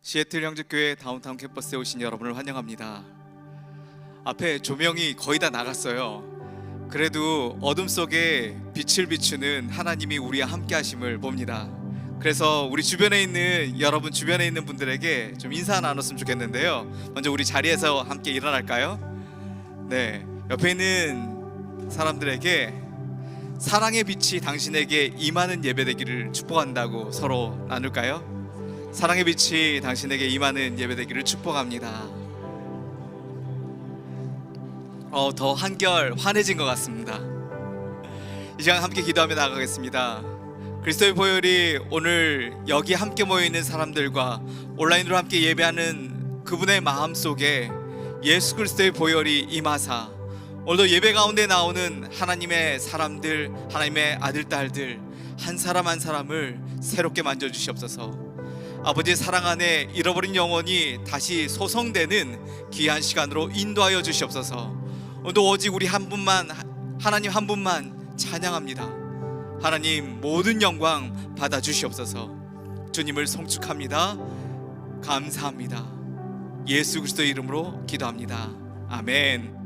시애틀 형제교회 다운타운 캠퍼스에 오신 여러분을 환영합니다. 앞에 조명이 거의 다 나갔어요. 그래도 어둠 속에 빛을 비추는 하나님이 우리와 함께 하심을 봅니다. 그래서 우리 주변에 있는 여러분, 주변에 있는 분들에게 좀 인사 나눴으면 좋겠는데요. 먼저 우리 자리에서 함께 일어날까요? 네, 옆에 있는 사람들에게 사랑의 빛이 당신에게 임하는 예배되기를 축복한다고 서로 나눌까요? 사랑의 빛이 당신에게 임하는 예배되기를 축복합니다. 더 한결 환해진 것 같습니다. 이 시간 함께 기도하며 나아가겠습니다. 그리스도의 보혈이 오늘 여기 함께 모여있는 사람들과 온라인으로 함께 예배하는 그분의 마음속에 예수 그리스도의 보혈이 임하사 오늘도 예배 가운데 나오는 하나님의 사람들, 하나님의 아들, 딸들 한 사람 한 사람을 새롭게 만져주시옵소서. 아버지의 사랑 안에 잃어버린 영혼이 다시 소성되는 귀한 시간으로 인도하여 주시옵소서. 오늘도 오직 우리 한 분만, 하나님 한 분만 찬양합니다. 하나님 모든 영광 받아 주시옵소서. 주님을 송축합니다. 감사합니다. 예수 그리스도의 이름으로 기도합니다. 아멘.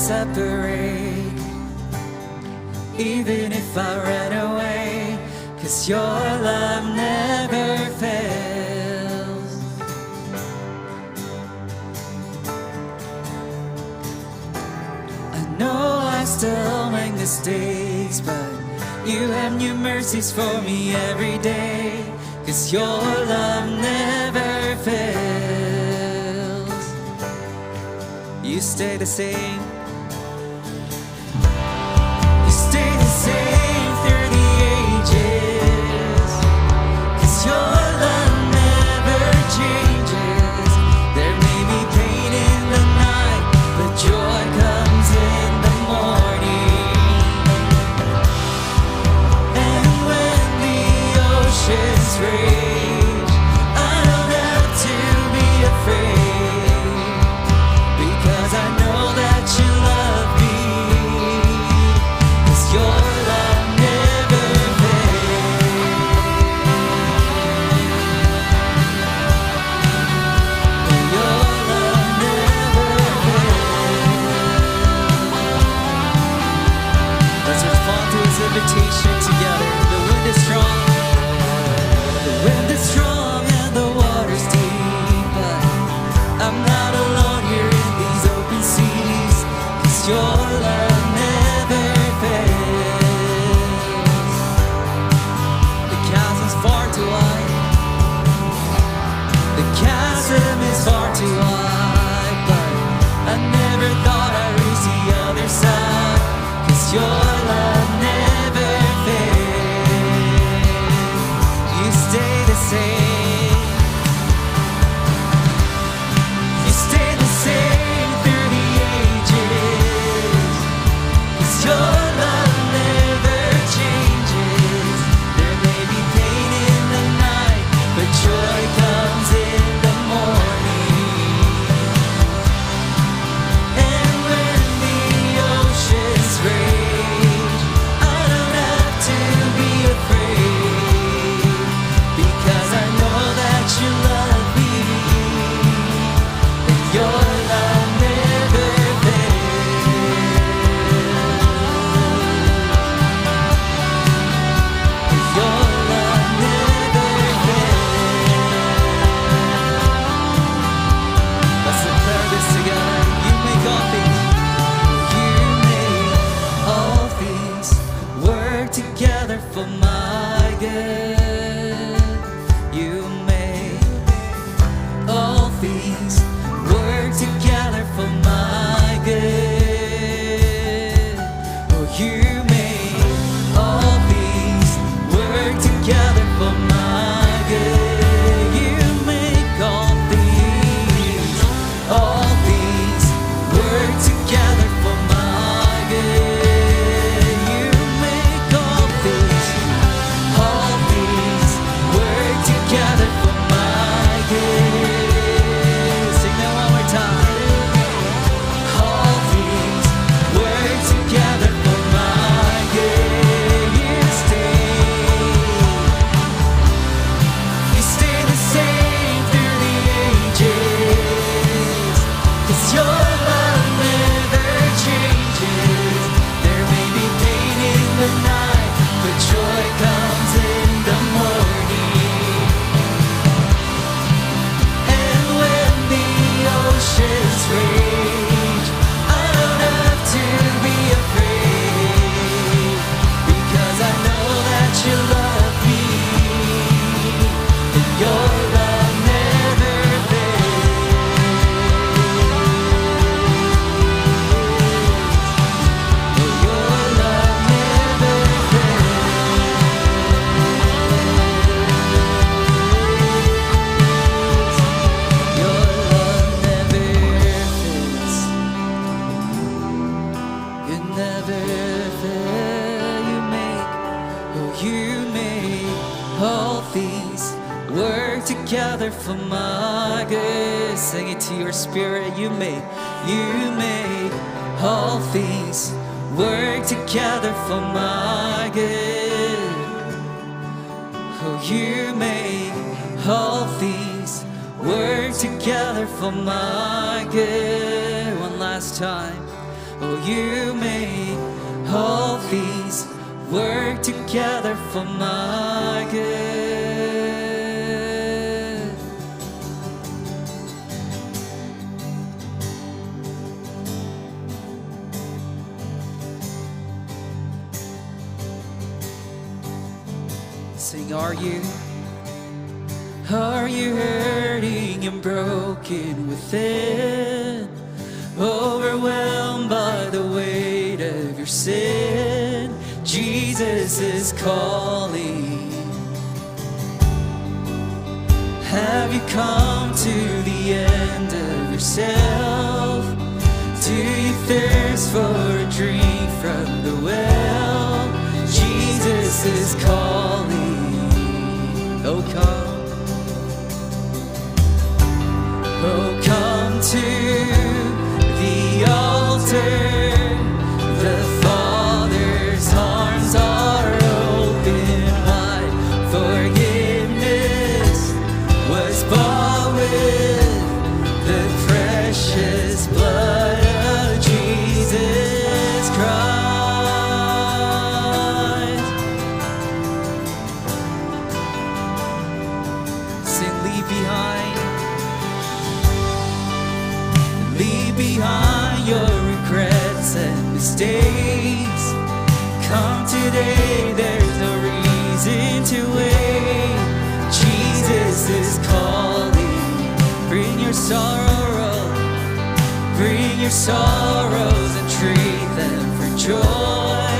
Separate, even if I ran away, 'cause your love never fails. I know I still make mistakes, but you have new mercies for me every day, 'cause your love never fails. You stay the same. Same through the ages, 'cause your love never changes. There may be pain in the night, but joy comes in the morning. And when the oceans rage, I don't have to be afraid, because I know that you love me. Your love never fails. Your love never fails. Let's respond to His invitation together. The wind is strong. The wind is strong and the water's deep, but I'm not alone here in these open seas, 'cause your love never fails. The chasm's far too wide. The chasm is far too wide, but I never thought I'd reach the other side, 'cause your love never fails. You stay the same. You stay the same through the ages, 'cause your love never changes. There may be pain in the night, but joy comes in the morning. And when the oceans rage, together for my good. Sing it to your spirit. You made all things work together for my good. Oh, you made all things work together for my good. One last time. Oh, you made all things work together for my good. Sing, are you hurting and broken within? Overwhelmed by the weight of your sin? Jesus is calling. Have you come to the end of yourself? Do you thirst for a drink from the well? Jesus is calling. Oh, come. Oh, come to the altar. The Father's arms are open wide. Forgiveness was bought with the precious blood of Jesus Christ. Sin, leave behind your regrets and mistakes. Come today, there's no reason to wait. Jesus is calling. Bring your sorrows and trade them for joy.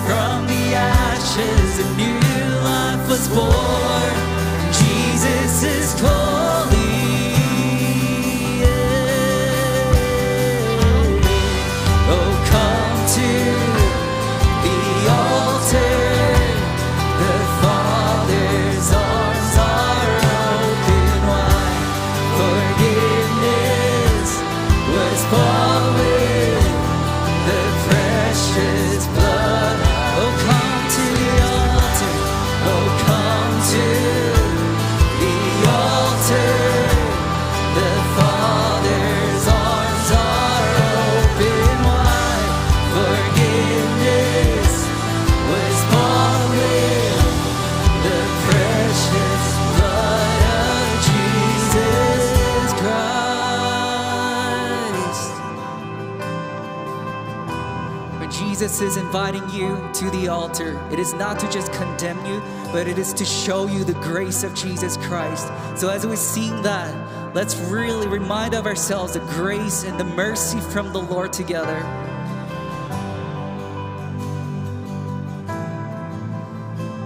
From the ashes a new life was born. Jesus is calling. Oh, come to the altar. The Father's arms are open wide. Forgiveness was bought with the precious blood. Oh, come to the altar. Oh, come to the altar. The Father's arms are open wide. Forgiveness was bought with the precious blood of Jesus Christ. When Jesus is inviting you to the altar, it is not to just condemn you, but it is to show you the grace of Jesus Christ. So as we sing that, let's really remind of ourselves the grace and the mercy from the Lord together.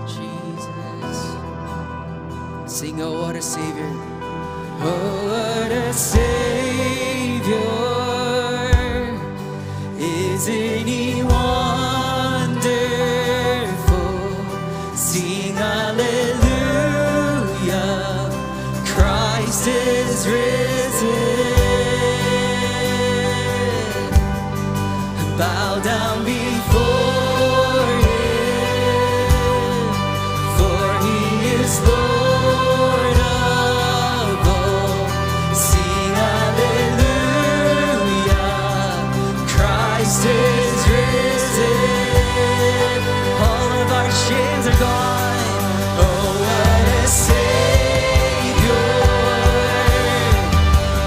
Jesus, sing, oh, what a Savior. Oh, what a Savior. Isn't He wonderful? Sing hallelujah. Christ is risen. Bow down before Him, for He is Lord of all. Sing hallelujah. Christ is risen. All of our chains are gone. Oh, what a Savior.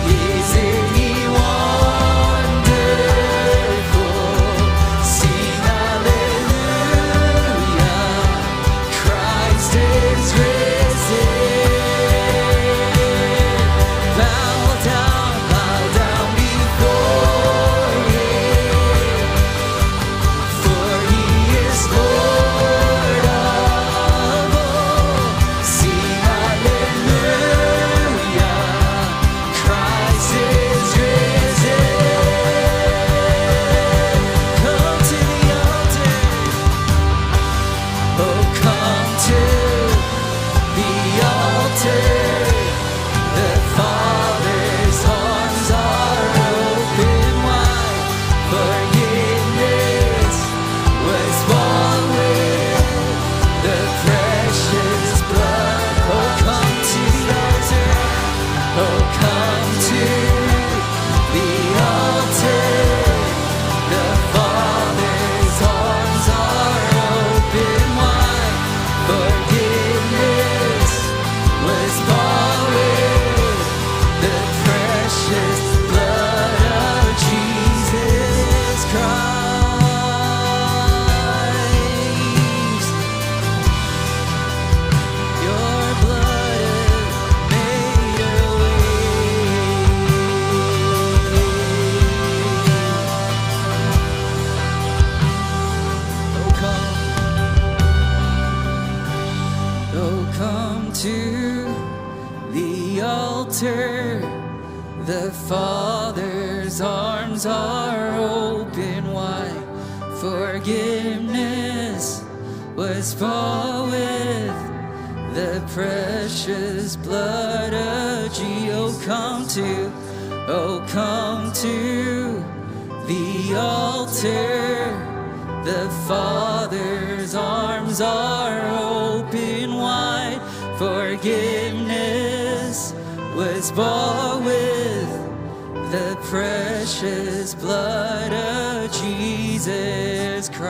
Isn't He wonderful? Sing arms are open wide. Forgiveness was bought with the precious blood of Jesus. Oh come to the altar. The Father's arms are open wide. Forgiveness was bought with the precious blood of Jesus Christ.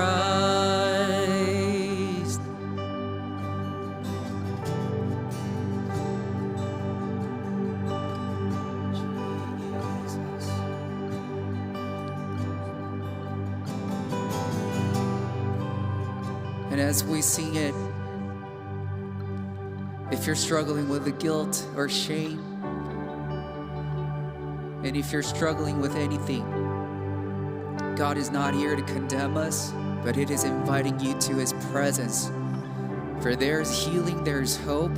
And as we sing it, if you're struggling with the guilt or shame, and if you're struggling with anything, God is not here to condemn us, but it is inviting you to His presence. For there's healing, there's hope.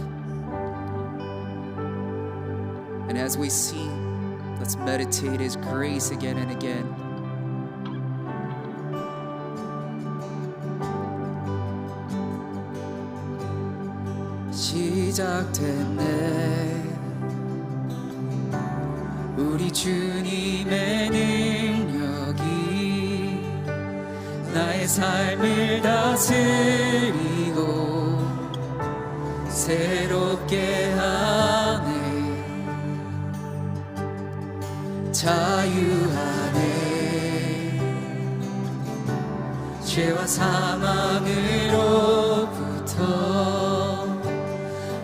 And as we sing, let's meditate His grace again and again. 시작됐네 우리 주님의 능력이 나의 삶을 다스리고 새롭게 하네. 자유하네. 죄와 사망으로부터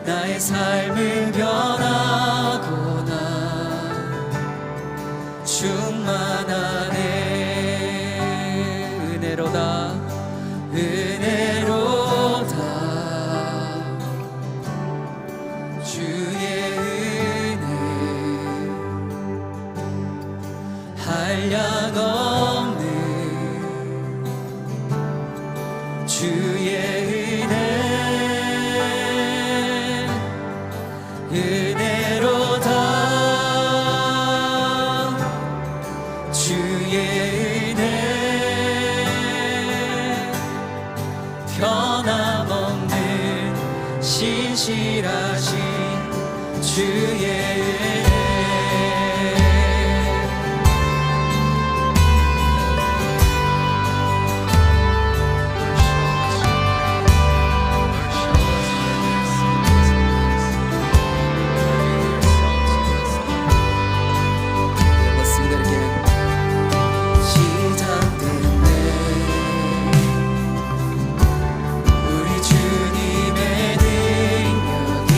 나의 삶을 변하고나 충만하네. 은혜로다 은혜로다 주의 은혜 한량 없는 주의 은혜 은혜로다 주의 은혜 변함없는 신실하신 주의 은혜 우리 주님의 능력이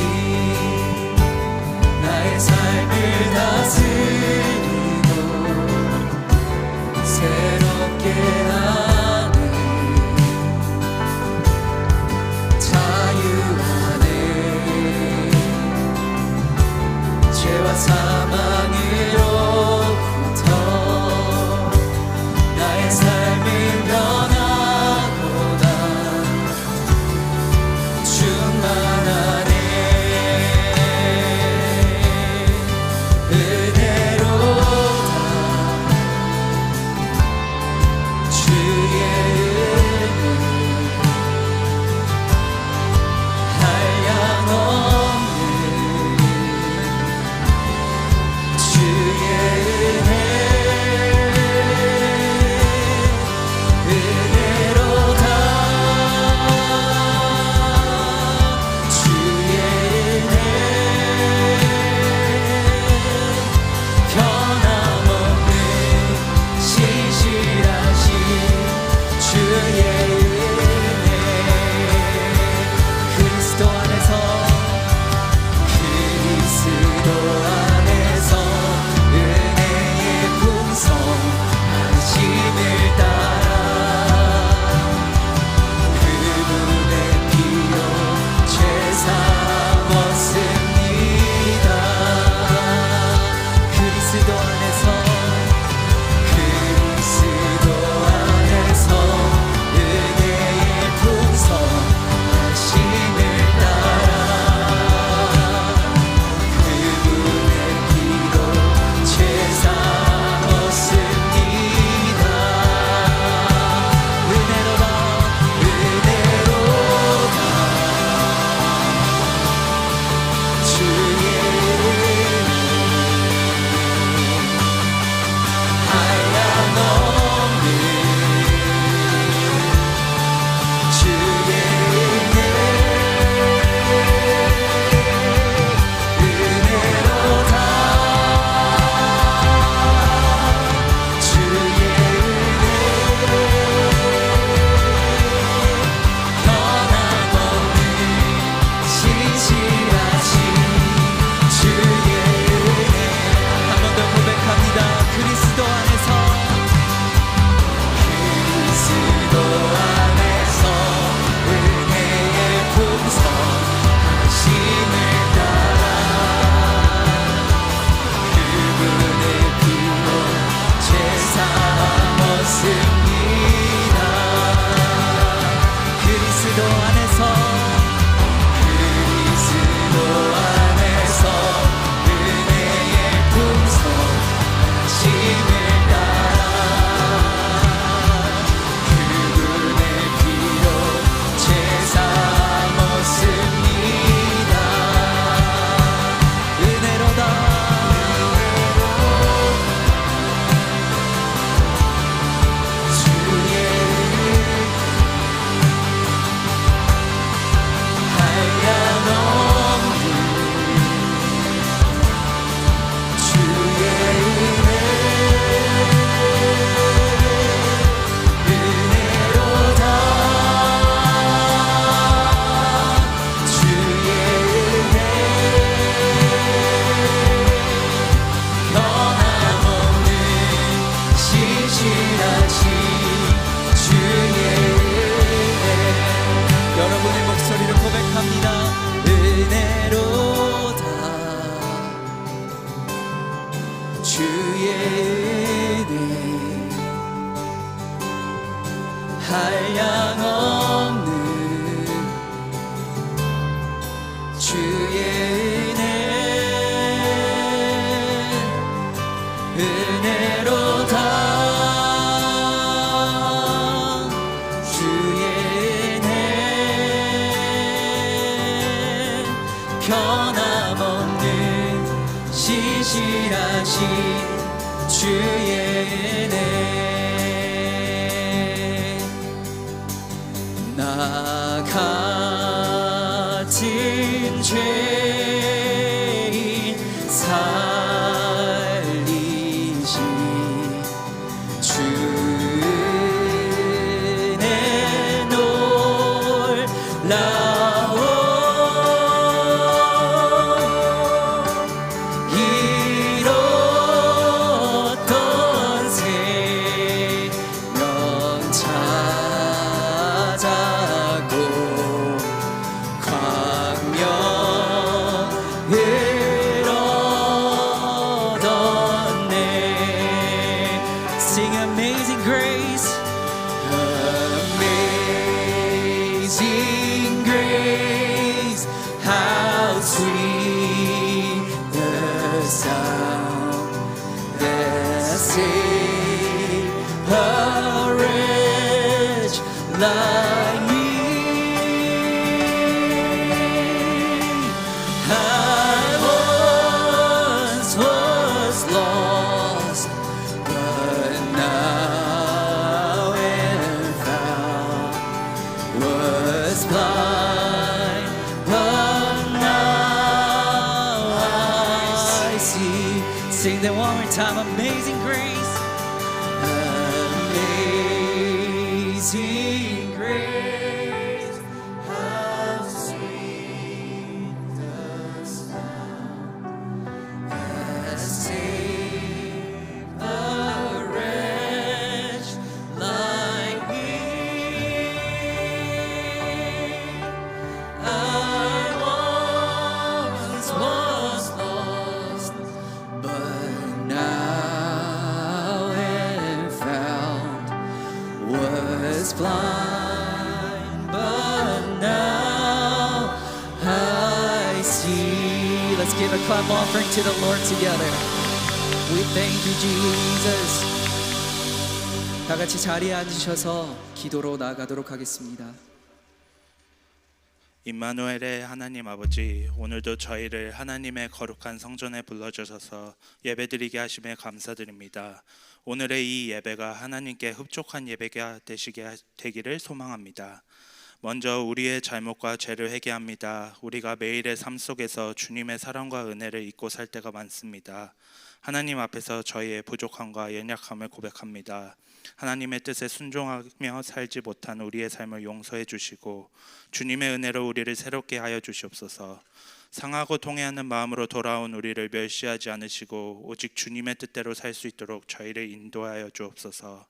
그리스도 안에서 은혜의 풍성 하심을 따라 그분의 피로 죄 삼았습니다. 은혜로다 주의 한량없는 주의 은혜로다 주의 은혜 변함없는 신실하신 주의 은혜 여러분의 목소리를 고백합니다. 은혜로다 주의 은혜 한량없는 주의 은혜 은혜로다 주의 은혜 변함없는 신실하신 주의 은혜 나 같은 죄인 살리시 주 은혜 놀라워 잃었던 생명 찾았고 광명을 얻었네 Sing Amazing Grace Amazing Grace how sweet the sound that saved a wretch like me. I once was lost, but now am found. Was blind, but now I see. Sing that one more time. Amazing grace. Amazing grace. How sweet the sound that saved a wretch like me. I once was lost, but now am found. Was blind, but now I see. Let's give a clap offering to the Lord together. We thank you, Jesus. 다 같이 자리에 앉으셔서 기도로 나아가도록 하겠습니다. 임마누엘의 하나님 아버지, 오늘도 저희를 하나님의 거룩한 성전에 불러주셔서 예배드리게 하심에 감사드립니다. 오늘의 이 예배가 하나님께 흡족한 예배가 되기를 소망합니다. 먼저 우리의 잘못과 죄를 회개합니다. 우리가 매일의 삶 속에서 주님의 사랑과 은혜를 잊고 살 때가 많습니다. 하나님 앞에서 저희의 부족함과 연약함을 고백합니다. 하나님의 뜻에 순종하며 살지 못한 우리의 삶을 용서해 주시고 주님의 은혜로 우리를 새롭게 하여 주시옵소서. 상하고 통회하는 마음으로 돌아온 우리를 멸시하지 않으시고 오직 주님의 뜻대로 살 수 있도록 저희를 인도하여 주옵소서.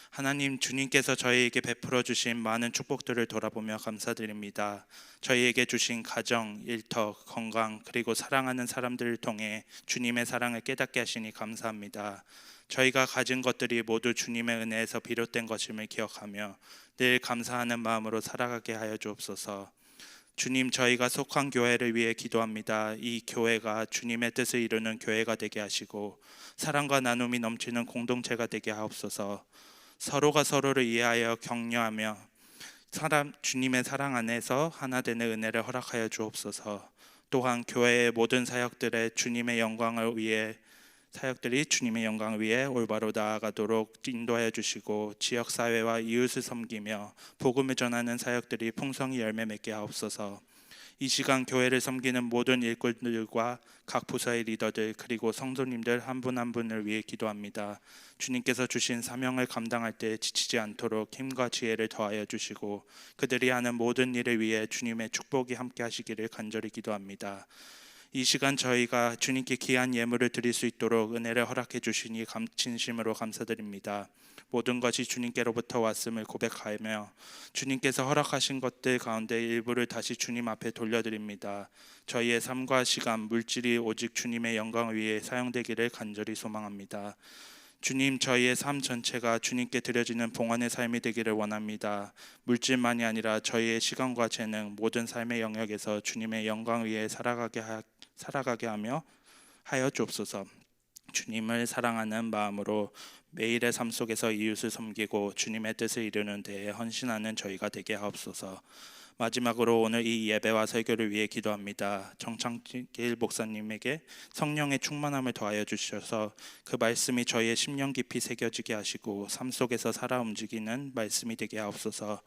하나님, 주님께서 저희에게 베풀어 주신 많은 축복들을 돌아보며 감사드립니다. 저희에게 주신 가정, 일터, 건강, 그리고 사랑하는 사람들을 통해 주님의 사랑을 깨닫게 하시니 감사합니다. 저희가 가진 것들이 모두 주님의 은혜에서 비롯된 것임을 기억하며 늘 감사하는 마음으로 살아가게 하여 주옵소서. 주님, 저희가 속한 교회를 위해 기도합니다. 이 교회가 주님의 뜻을 이루는 교회가 되게 하시고 사랑과 나눔이 넘치는 공동체가 되게 하옵소서. 서로가 서로를 이해하여 격려하며 주님의 사랑 안에서 하나 되는 은혜를 허락하여 주옵소서. 또한 교회의 모든 사역들이 주님의 영광을 위해 올바로 나아가도록 인도하여 주시고 지역 사회와 이웃을 섬기며 복음을 전하는 사역들이 풍성히 열매 맺게 하옵소서. 이 시간 교회를 섬기는 모든 일꾼들과 각 부서의 리더들 그리고 성도님들 한 분 한 분을 위해 기도합니다. 주님께서 주신 사명을 감당할 때 지치지 않도록 힘과 지혜를 더하여 주시고 그들이 하는 모든 일을 위해 주님의 축복이 함께 하시기를 간절히 기도합니다. 이 시간 저희가 주님께 귀한 예물을 드릴 수 있도록 은혜를 허락해 주시니 진심으로 감사드립니다. 모든 것이 주님께로부터 왔음을 고백하며 주님께서 허락하신 것들 가운데 일부를 다시 주님 앞에 돌려드립니다. 저희의 삶과 시간, 물질이 오직 주님의 영광을 위해 사용되기를 간절히 소망합니다. 주님, 저희의 삶 전체가 주님께 드려지는 봉헌의 삶이 되기를 원합니다. 물질만이 아니라 저희의 시간과 재능, 모든 삶의 영역에서 주님의 영광을 위해 살아가게 하여 주옵소서. 주님을 사랑하는 마음으로 매일의 삶 속에서 이웃을 섬기고 주님의 뜻을 이루는 데에 헌신하는 저희가 되게 하옵소서. 마지막으로 오늘 이 예배와 설교를 위해 기도합니다. 정창길 목사님에게 성령의 충만함을 더하여 주셔서 그 말씀이 저희의 심령 깊이 새겨지게 하시고 삶 속에서 살아 움직이는 말씀이 되게 하옵소서.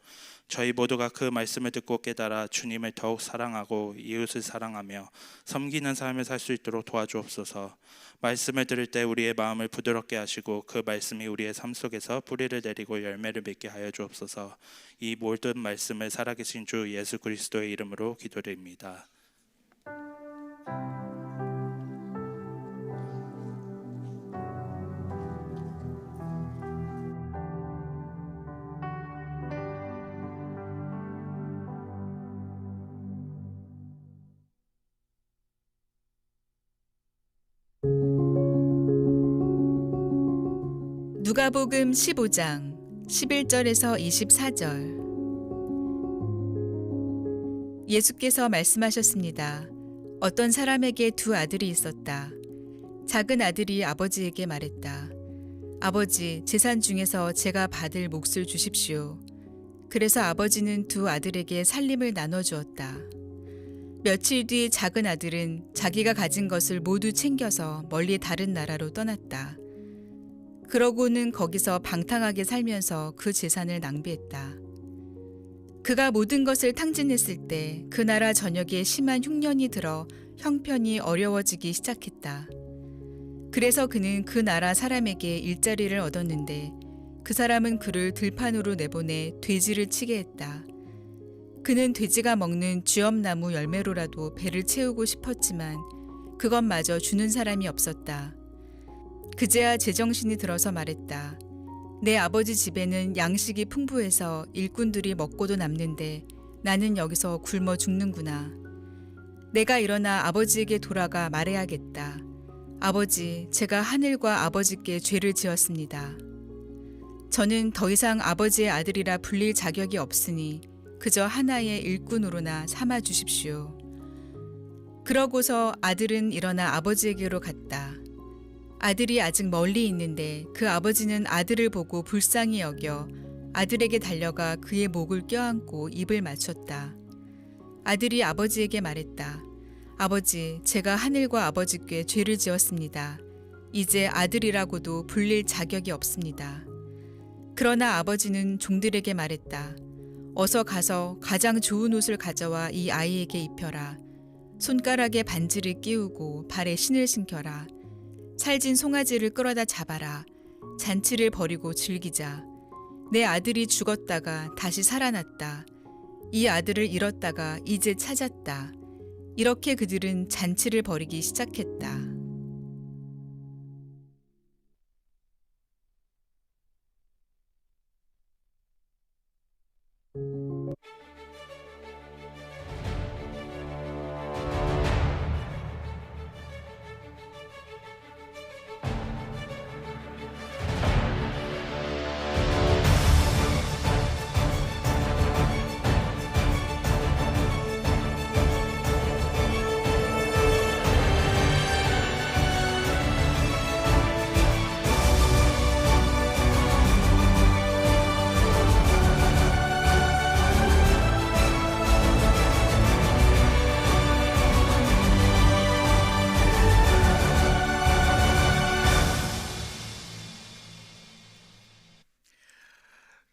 저희 모두가 그 말씀을 듣고 깨달아 주님을 더욱 사랑하고 이웃을 사랑하며 섬기는 삶을 살 수 있도록 도와주옵소서. 말씀을 들을 때 우리의 마음을 부드럽게 하시고 그 말씀이 우리의 삶 속에서 뿌리를 내리고 열매를 맺게 하여 주옵소서. 이 모든 말씀을 살아계신 주 예수 그리스도의 이름으로 기도드립니다. 누가복음 15장 11절에서 24절. 예수께서 말씀하셨습니다. 어떤 사람에게 두 아들이 있었다. 작은 아들이 아버지에게 말했다. 아버지, 재산 중에서 제가 받을 몫을 주십시오. 그래서 아버지는 두 아들에게 살림을 나눠주었다. 며칠 뒤 작은 아들은 자기가 가진 것을 모두 챙겨서 멀리 다른 나라로 떠났다. 그러고는 거기서 방탕하게 살면서 그 재산을 낭비했다. 그가 모든 것을 탕진했을 때 그 나라 전역에 심한 흉년이 들어 형편이 어려워지기 시작했다. 그래서 그는 그 나라 사람에게 일자리를 얻었는데 그 사람은 그를 들판으로 내보내 돼지를 치게 했다. 그는 돼지가 먹는 쥐엄나무 열매로라도 배를 채우고 싶었지만 그것마저 주는 사람이 없었다. 그제야 제정신이 들어서 말했다. 내 아버지 집에는 양식이 풍부해서 일꾼들이 먹고도 남는데 나는 여기서 굶어 죽는구나. 내가 일어나 아버지에게 돌아가 말해야겠다. 아버지, 제가 하늘과 아버지께 죄를 지었습니다. 저는 더 이상 아버지의 아들이라 불릴 자격이 없으니 그저 하나의 일꾼으로나 삼아 주십시오. 그러고서 아들은 일어나 아버지에게로 갔다. 아들이 아직 멀리 있는데 그 아버지는 아들을 보고 불쌍히 여겨 아들에게 달려가 그의 목을 껴안고 입을 맞췄다. 아들이 아버지에게 말했다. 아버지, 제가 하늘과 아버지께 죄를 지었습니다. 이제 아들이라고도 불릴 자격이 없습니다. 그러나 아버지는 종들에게 말했다. 어서 가서 가장 좋은 옷을 가져와 이 아이에게 입혀라. 손가락에 반지를 끼우고 발에 신을 신겨라. 살진 송아지를 끌어다 잡아라. 잔치를 벌이고 즐기자. 내 아들이 죽었다가 다시 살아났다. 이 아들을 잃었다가 이제 찾았다. 이렇게 그들은 잔치를 벌이기 시작했다.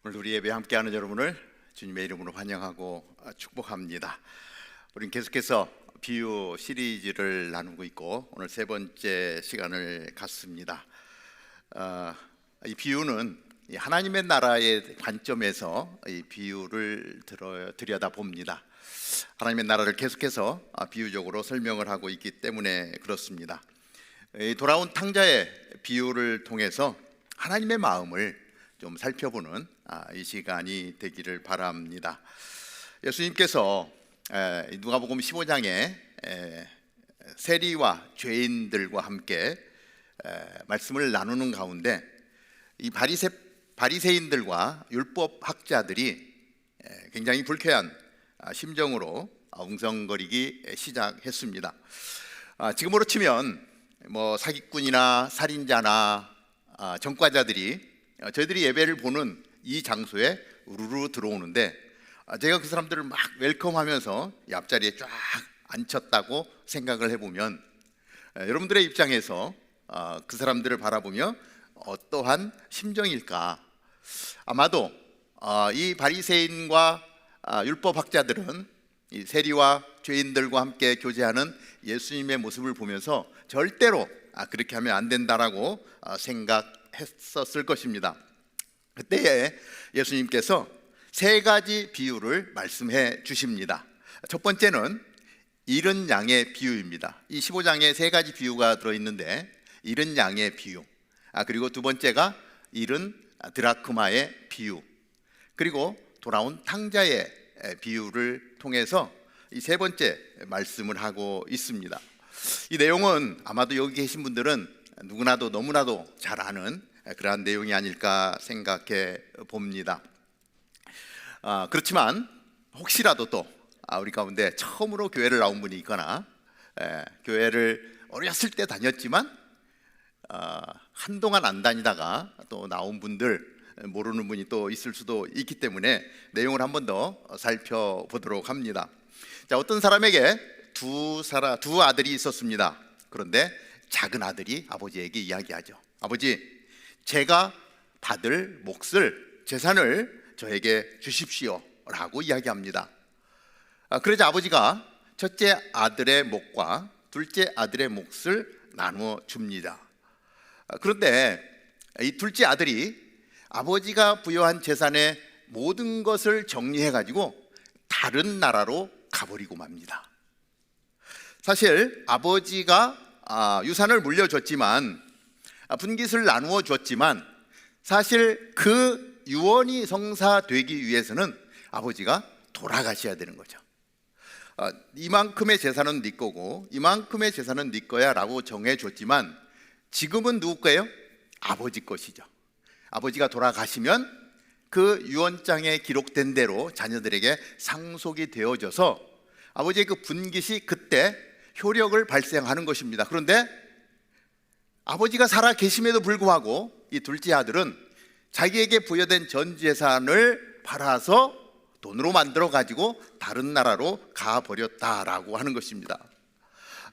오늘 우리 예배 함께하는 여러분을 주님의 이름으로 환영하고 축복합니다. 우리는 계속해서 비유 시리즈를 나누고 있고 오늘 세 번째 시간을 갖습니다. 이 비유는 하나님의 나라의 관점에서 이 비유를 들여다봅니다. 하나님의 나라를 계속해서 비유적으로 설명을 하고 있기 때문에 그렇습니다. 이 돌아온 탕자의 비유를 통해서 하나님의 마음을 좀 살펴보는 이 시간이 되기를 바랍니다. 예수님께서 누가복음 15장에 세리와 죄인들과 함께 말씀을 나누는 가운데 이 바리새인들과 율법학자들이 굉장히 불쾌한 심정으로 웅성거리기 시작했습니다. 지금으로 치면 뭐 사기꾼이나 살인자나 전과자들이 저희들이 예배를 보는 이 장소에 우르르 들어오는데 제가 그 사람들을 막 웰컴하면서 이 앞자리에 쫙 앉혔다고 생각을 해보면 여러분들의 입장에서 그 사람들을 바라보며 어떠한 심정일까? 아마도 이 바리새인과 율법학자들은 이 세리와 죄인들과 함께 교제하는 예수님의 모습을 보면서 절대로 그렇게 하면 안 된다라고 생각했었을 것입니다. 그때에 예수님께서 세 가지 비유를 말씀해 주십니다. 첫 번째는 잃은 양의 비유입니다. 이 15장에 세 가지 비유가 들어있는데 잃은 양의 비유, 그리고 두 번째가 잃은 드라크마의 비유, 그리고 돌아온 탕자의 비유를 통해서 이 세 번째 말씀을 하고 있습니다. 이 내용은 아마도 여기 계신 분들은 누구나도 너무나도 잘 아는 그러한 내용이 아닐까 생각해 봅니다. 그렇지만 혹시라도 또 우리 가운데 처음으로 교회를 나온 분이 있거나 교회를 어렸을 때 다녔지만 한동안 안 다니다가 또 나온 분들, 모르는 분이 또 있을 수도 있기 때문에 내용을 한 번 더 살펴보도록 합니다. 자, 어떤 사람에게 두 아들이 있었습니다. 그런데 작은 아들이 아버지에게 이야기하죠. 아버지, 제가 받을 몫을, 재산을 저에게 주십시오 라고 이야기합니다. 그러자 아버지가 첫째 아들의 몫과 둘째 아들의 몫을 나누어 줍니다. 그런데 이 둘째 아들이 아버지가 부여한 재산의 모든 것을 정리해가지고 다른 나라로 가버리고 맙니다. 사실 아버지가 유산을 물려줬지만, 분깃을 나누어 줬지만, 사실 그 유언이 성사되기 위해서는 아버지가 돌아가셔야 되는 거죠. 이만큼의 재산은 네 거고 이만큼의 재산은 네 거야 라고 정해줬지만 지금은 누구 거예요? 아버지 것이죠. 아버지가 돌아가시면 그 유언장에 기록된 대로 자녀들에게 상속이 되어져서 아버지의 그 분깃이 그때 효력을 발생하는 것입니다. 그런데 아버지가 살아 계심에도 불구하고 이 둘째 아들은 자기에게 부여된 전 재산을 팔아서 돈으로 만들어 가지고 다른 나라로 가버렸다라고 하는 것입니다.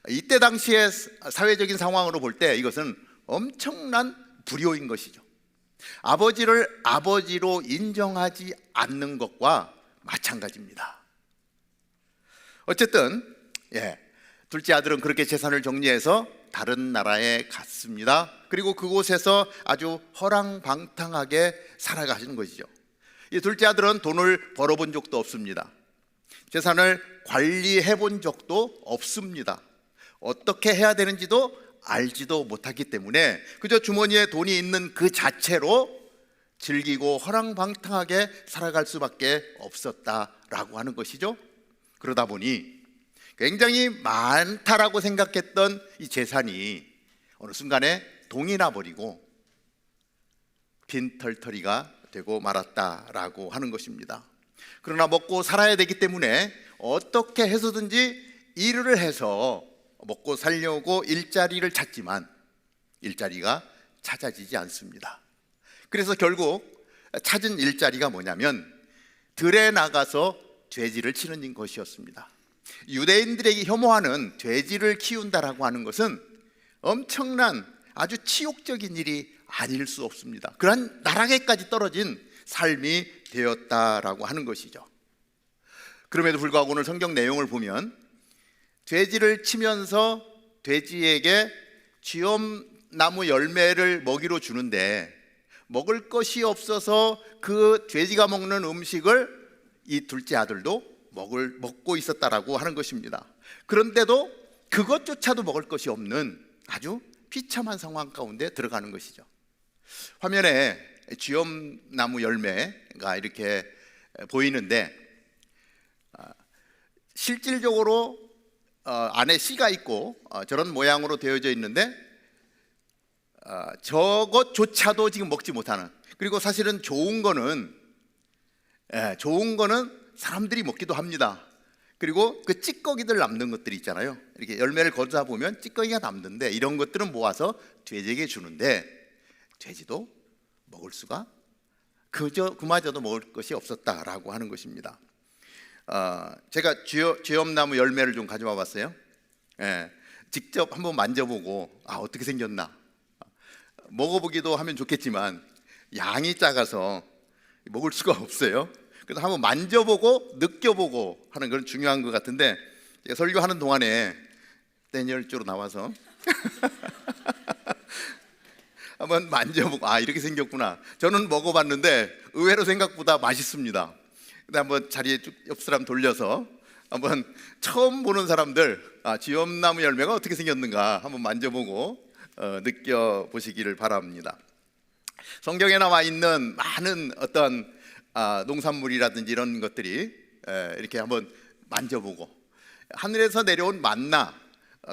이때 당시의 사회적인 상황으로 볼 때 이것은 엄청난 불효인 것이죠. 아버지를 아버지로 인정하지 않는 것과 마찬가지입니다. 어쨌든 둘째 아들은 그렇게 재산을 정리해서 다른 나라에 갔습니다. 그리고 그곳에서 아주 허랑방탕하게 살아가시는 것이죠. 이 둘째 아들은 돈을 벌어본 적도 없습니다. 재산을 관리해 본 적도 없습니다. 어떻게 해야 되는지도 알지도 못하기 때문에 그저 주머니에 돈이 있는 그 자체로 즐기고 허랑방탕하게 살아갈 수밖에 없었다라고 하는 것이죠. 그러다 보니 굉장히 많다라고 생각했던 이 재산이 어느 순간에 동이 나버리고 빈털터리가 되고 말았다라고 하는 것입니다. 그러나 먹고 살아야 되기 때문에 어떻게 해서든지 일을 해서 먹고 살려고 일자리를 찾지만 일자리가 찾아지지 않습니다. 그래서 결국 찾은 일자리가 뭐냐면 들에 나가서 돼지를 치는 것이었습니다. 유대인들에게 혐오하는 돼지를 키운다라고 하는 것은 엄청난 아주 치욕적인 일이 아닐 수 없습니다. 그러한 나락에까지 떨어진 삶이 되었다라고 하는 것이죠. 그럼에도 불구하고 오늘 성경 내용을 보면 돼지를 치면서 돼지에게 쥐엄나무 열매를 먹이로 주는데 먹을 것이 없어서 그 돼지가 먹는 음식을 이 둘째 아들도 먹고 있었다라고 하는 것입니다. 그런데도 그것조차도 먹을 것이 없는 아주 비참한 상황 가운데 들어가는 것이죠. 화면에 쥐엄나무 열매가 이렇게 보이는데 실질적으로 안에 씨가 있고 저런 모양으로 되어져 있는데 저것조차도 지금 먹지 못하는, 그리고 사실은 좋은 거는 사람들이 먹기도 합니다. 그리고 그 찌꺼기들 남는 것들이 있잖아요. 이렇게 열매를 거두다 보면 찌꺼기가 남는데 이런 것들은 모아서 돼지에게 주는데 돼지도 먹을 수가 그마저도 먹을 것이 없었다라고 하는 것입니다. 제가 쥐엄나무 열매를 좀 가져와 봤어요. 직접 한번 만져보고 어떻게 생겼나 먹어보기도 하면 좋겠지만 양이 작아서 먹을 수가 없어요. 그래서 한번 만져보고 느껴보고 하는 건 중요한 것 같은데, 제가 설교하는 동안에 떼열주로 나와서 한번 만져보고 이렇게 생겼구나. 저는 먹어봤는데 의외로 생각보다 맛있습니다. 근데 한번 자리에 옆 사람 돌려서 한번 처음 보는 사람들 쥐엄나무 열매가 어떻게 생겼는가 한번 만져보고 느껴보시기를 바랍니다. 성경에 나와 있는 많은 어떤 농산물이라든지 이런 것들이 이렇게 한번 만져보고, 하늘에서 내려온 만나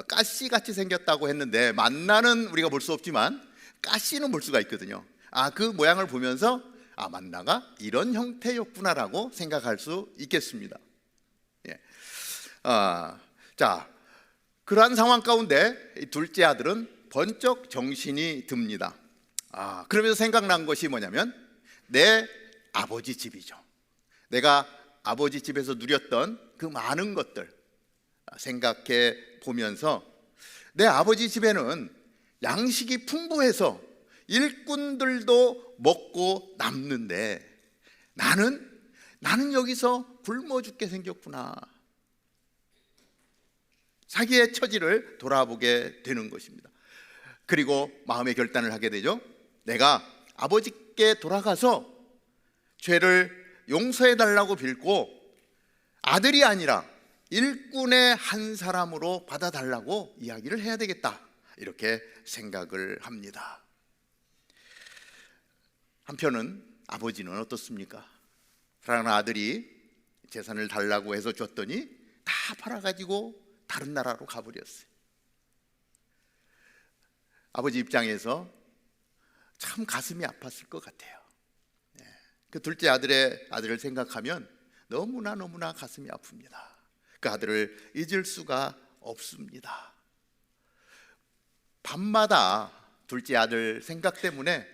가시같이 생겼다고 했는데 만나는 우리가 볼 수 없지만 가시는 볼 수가 있거든요. 그 모양을 보면서 만나가 이런 형태였구나라고 생각할 수 있겠습니다. 자, 그러한 상황 가운데 이 둘째 아들은 번쩍 정신이 듭니다. 그러면서 생각난 것이 뭐냐면 내 아버지 집이죠. 내가 아버지 집에서 누렸던 그 많은 것들 생각해 보면서 내 아버지 집에는 양식이 풍부해서 일꾼들도 먹고 남는데 나는 여기서 굶어 죽게 생겼구나. 자기의 처지를 돌아보게 되는 것입니다. 그리고 마음의 결단을 하게 되죠. 내가 아버지께 돌아가서 죄를 용서해 달라고 빌고 아들이 아니라 일꾼의 한 사람으로 받아달라고 이야기를 해야 되겠다, 이렇게 생각을 합니다. 한편은 아버지는 어떻습니까? 사랑하는 아들이 재산을 달라고 해서 줬더니 다 팔아가지고 다른 나라로 가버렸어요. 아버지 입장에서 참 가슴이 아팠을 것 같아요. 그 둘째 아들을 생각하면 너무나 가슴이 아픕니다. 그 아들을 잊을 수가 없습니다. 밤마다 둘째 아들 생각 때문에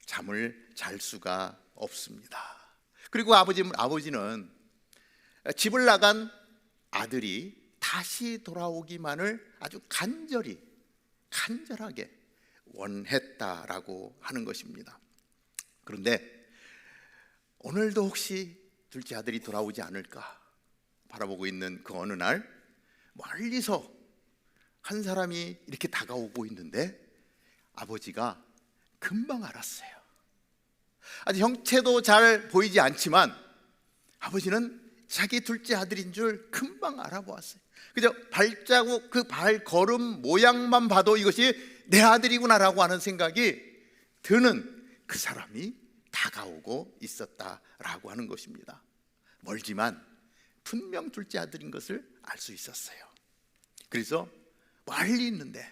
잠을 잘 수가 없습니다. 그리고 아버지는 집을 나간 아들이 다시 돌아오기만을 아주 간절하게 원했다라고 하는 것입니다. 그런데 오늘도 혹시 둘째 아들이 돌아오지 않을까 바라보고 있는 그 어느 날, 멀리서 한 사람이 이렇게 다가오고 있는데 아버지가 금방 알았어요. 아직 형체도 잘 보이지 않지만 아버지는 자기 둘째 아들인 줄 금방 알아보았어요. 그저 발자국, 그 발걸음 모양만 봐도 이것이 내 아들이구나라고 하는 생각이 드는 그 사람이 다가오고 있었다라고 하는 것입니다. 멀지만 분명 둘째 아들인 것을 알 수 있었어요. 그래서 멀리 있는데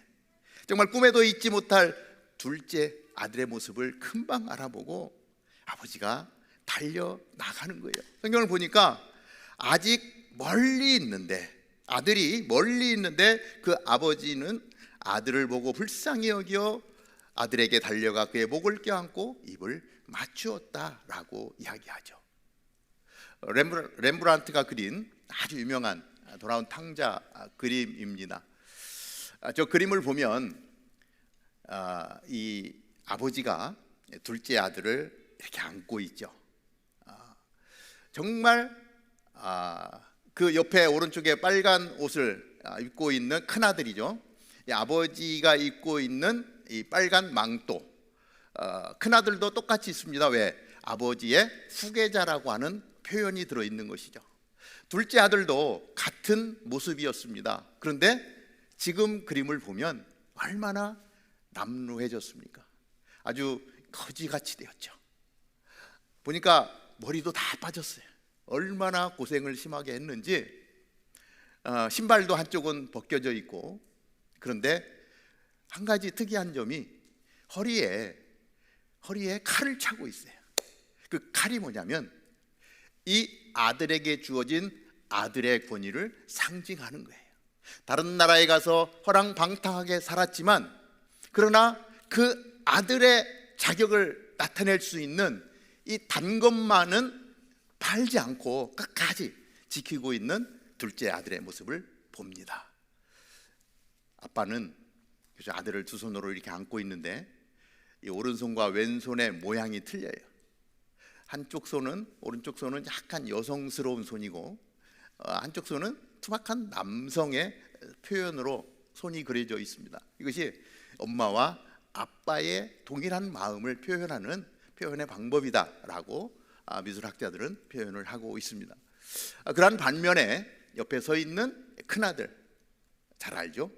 정말 꿈에도 잊지 못할 둘째 아들의 모습을 금방 알아보고 아버지가 달려 나가는 거예요. 성경을 보니까 아직 멀리 있는데, 아들이 멀리 있는데 그 아버지는 아들을 보고 불쌍히 여겨 아들에게 달려가 그의 목을 껴안고 입을 맞추었다라고 이야기하죠. 렘브란트가 그린 아주 유명한 돌아온 탕자 그림입니다. 저 그림을 보면 이 아버지가 둘째 아들을 이렇게 안고 있죠. 정말 그 옆에 오른쪽에 빨간 옷을 입고 있는 큰아들이죠. 이 아버지가 입고 있는 이 빨간 망토, 큰아들도 똑같이 있습니다. 왜? 아버지의 후계자라고 하는 표현이 들어있는 것이죠. 둘째 아들도 같은 모습이었습니다. 그런데 지금 그림을 보면 얼마나 남루해졌습니까? 아주 거지같이 되었죠. 보니까 머리도 다 빠졌어요. 얼마나 고생을 심하게 했는지. 신발도 한쪽은 벗겨져 있고. 그런데 한 가지 특이한 점이 허리에 칼을 차고 있어요. 그 칼이 뭐냐면 이 아들에게 주어진 아들의 권위를 상징하는 거예요. 다른 나라에 가서 허랑방탕하게 살았지만, 그러나 그 아들의 자격을 나타낼 수 있는 이 단것만은 팔지 않고 끝까지 지키고 있는 둘째 아들의 모습을 봅니다. 아빠는 그래서 아들을 두 손으로 이렇게 안고 있는데 이 오른손과 왼손의 모양이 틀려요. 한쪽 손은, 오른쪽 손은 약간 여성스러운 손이고, 한쪽 손은 투박한 남성의 표현으로 손이 그려져 있습니다. 이것이 엄마와 아빠의 동일한 마음을 표현하는 표현의 방법이다라고 미술학자들은 표현을 하고 있습니다. 그러한 반면에 옆에 서 있는 큰아들, 잘 알죠?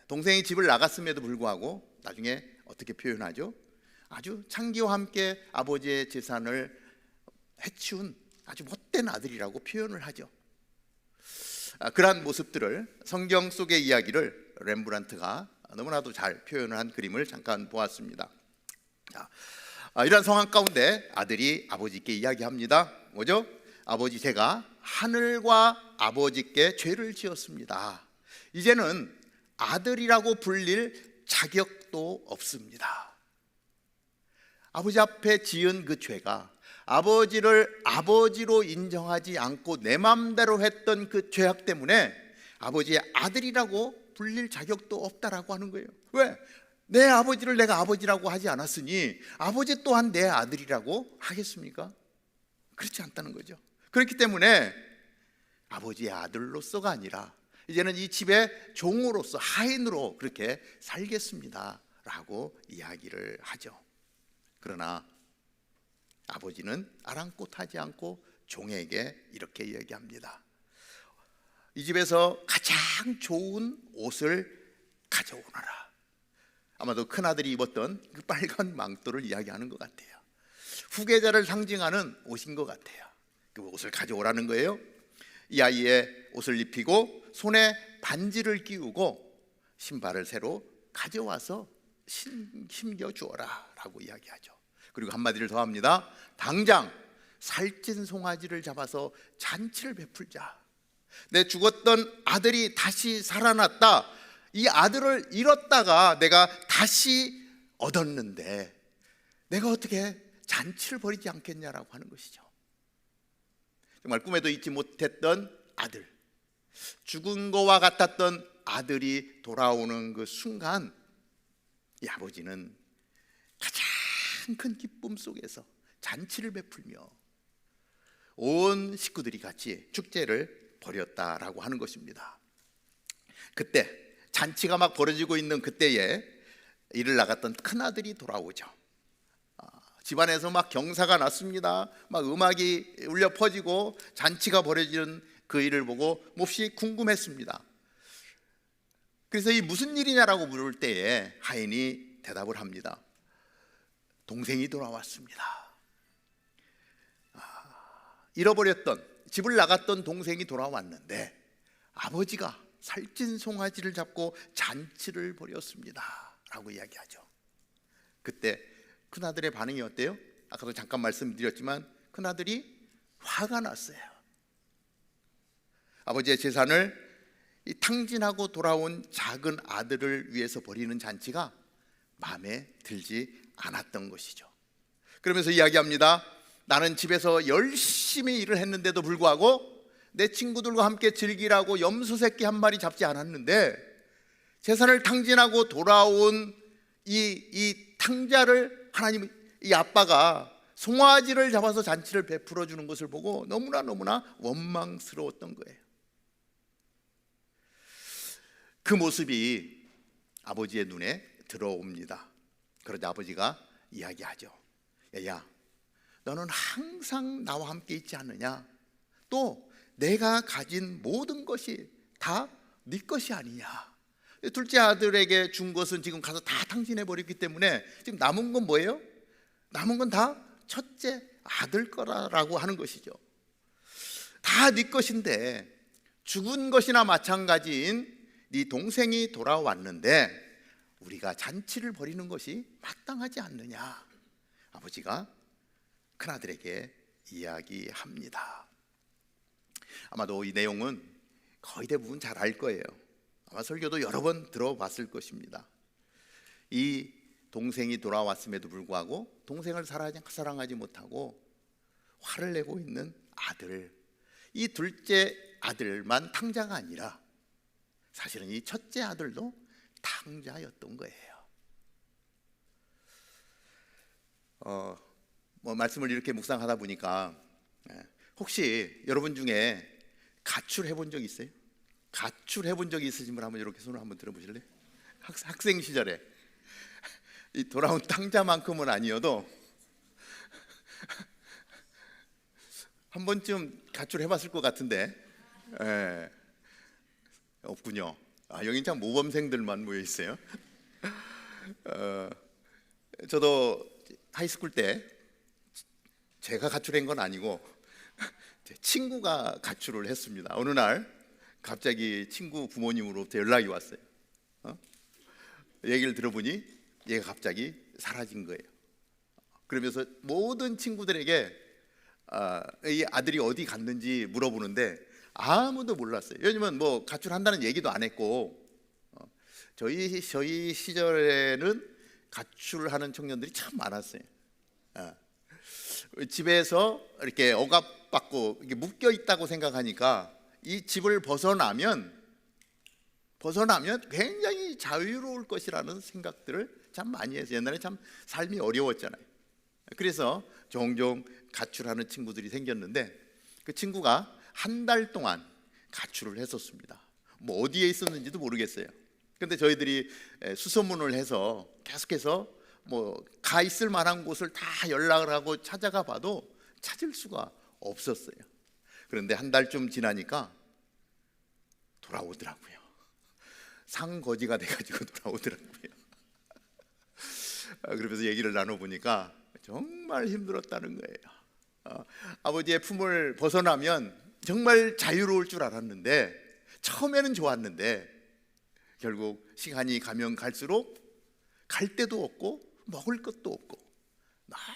동생이 집을 나갔음에도 불구하고 나중에 어떻게 표현하죠? 아주 창기와 함께 아버지의 재산을 해치운 아주 못된 아들이라고 표현을 하죠. 그러한 모습들을, 성경 속의 이야기를 렘브란트가 너무나도 잘 표현을 한 그림을 잠깐 보았습니다. 이런 상황 가운데 아들이 아버지께 이야기합니다. 뭐죠? 아버지, 제가 하늘과 아버지께 죄를 지었습니다. 이제는 아들이라고 불릴 자격도 없습니다. 아버지 앞에 지은 그 죄가 아버지를 아버지로 인정하지 않고 내 마음대로 했던 그 죄악 때문에 아버지의 아들이라고 불릴 자격도 없다라고 하는 거예요. 왜? 내 아버지를 내가 아버지라고 하지 않았으니 아버지 또한 내 아들이라고 하겠습니까? 그렇지 않다는 거죠. 그렇기 때문에 아버지의 아들로서가 아니라 이제는 이 집의 종으로서, 하인으로 그렇게 살겠습니다 라고 이야기를 하죠. 그러나 아버지는 아랑곳하지 않고 종에게 이렇게 이야기합니다. 이 집에서 가장 좋은 옷을 가져오너라. 아마도 큰아들이 입었던 그 빨간 망토를 이야기하는 것 같아요. 후계자를 상징하는 옷인 것 같아요. 그 옷을 가져오라는 거예요. 이 아이의 옷을 입히고 손에 반지를 끼우고 신발을 새로 가져와서 신겨 주어라 라고 이야기하죠. 그리고 한마디를 더 합니다. 당장 살찐 송아지를 잡아서 잔치를 베풀자. 내 죽었던 아들이 다시 살아났다. 이 아들을 잃었다가 내가 다시 얻었는데 내가 어떻게 잔치를 벌이지 않겠냐라고 하는 것이죠. 정말 꿈에도 잊지 못했던 아들, 죽은 것과 같았던 아들이 돌아오는 그 순간 이 아버지는 가장 큰 기쁨 속에서 잔치를 베풀며 온 식구들이 같이 축제를 벌였다라고 하는 것입니다. 그때 잔치가 막 벌어지고 있는 그때에 일을 나갔던 큰아들이 돌아오죠. 집안에서 막 경사가 났습니다. 막 음악이 울려 퍼지고 잔치가 벌어지는 그 일을 보고 몹시 궁금했습니다. 그래서 이 무슨 일이냐라고 물을 때에 하인이 대답을 합니다. 동생이 돌아왔습니다. 잃어버렸던, 집을 나갔던 동생이 돌아왔는데 아버지가 살찐 송아지를 잡고 잔치를 벌였습니다 라고 이야기하죠. 그때 큰아들의 반응이 어때요? 아까도 잠깐 말씀드렸지만 큰아들이 화가 났어요. 아버지의 재산을 이 탕진하고 돌아온 작은 아들을 위해서 벌이는 잔치가 마음에 들지 않았던 것이죠. 그러면서 이야기합니다. 나는 집에서 열심히 일을 했는데도 불구하고 내 친구들과 함께 즐기라고 염소 새끼 한 마리 잡지 않았는데 재산을 탕진하고 돌아온 이 탕자를 하나님, 이 아빠가 송아지를 잡아서 잔치를 베풀어 주는 것을 보고 너무나 원망스러웠던 거예요. 그 모습이 아버지의 눈에 들어옵니다. 그러자 아버지가 이야기하죠. 야, 너는 항상 나와 함께 있지 않느냐? 또 내가 가진 모든 것이 다 네 것이 아니냐? 둘째 아들에게 준 것은 지금 가서 다 탕진해 버렸기 때문에 지금 남은 건 뭐예요? 남은 건 다 첫째 아들 거라고 하는 것이죠. 다 네 것인데 죽은 것이나 마찬가지인 네 동생이 돌아왔는데 우리가 잔치를 벌이는 것이 마땅하지 않느냐? 아버지가 큰아들에게 이야기합니다. 아마도 이 내용은 거의 대부분 잘 알 거예요. 아마 설교도 여러 번 들어봤을 것입니다. 이 동생이 돌아왔음에도 불구하고 동생을 사랑하지 못하고 화를 내고 있는 아들, 이 둘째 아들만 탕자가 아니라 사실은 이 첫째 아들도 탕자였던 거예요. 말씀을 이렇게 묵상하다 보니까 혹시 여러분 중에 가출해 본 적 있어요? 가출해 본 적이 있으신 분 한번 이렇게 손을 한번 들어보실래요? 학생 시절에 이 돌아온 탕자만큼은 아니어도 한 번쯤 가출해 봤을 것 같은데 없군요. 여긴 참 모범생들만 모여 있어요. 저도 하이스쿨 때 제가 가출한 건 아니고 제 친구가 가출을 했습니다. 어느 날 갑자기 친구 부모님으로부터 연락이 왔어요. 얘기를 들어보니 얘가 갑자기 사라진 거예요. 그러면서 모든 친구들에게 이 아들이 어디 갔는지 물어보는데 아무도 몰랐어요. 요즘은 뭐 가출한다는 얘기도 안 했고 저희 시절에는 가출하는 청년들이 참 많았어요. 집에서 이렇게 억압받고 이렇게 묶여 있다고 생각하니까 이 집을 벗어나면 굉장히 자유로울 것이라는 생각들을 참 많이 해서 옛날에 참 삶이 어려웠잖아요. 그래서 종종 가출하는 친구들이 생겼는데 그 친구가 한 달 동안 가출을 했었습니다. 뭐 어디에 있었는지도 모르겠어요. 근데 저희들이 수소문을 해서 계속해서 뭐 가 있을 만한 곳을 다 연락을 하고 찾아가 봐도 찾을 수가 없었어요. 그런데 한 달쯤 지나니까 돌아오더라고요. 상거지가 돼가지고 돌아오더라고요. 그러면서 얘기를 나눠보니까 정말 힘들었다는 거예요. 아버지의 품을 벗어나면 정말 자유로울 줄 알았는데 처음에는 좋았는데 결국 시간이 가면 갈수록 갈 데도 없고 먹을 것도 없고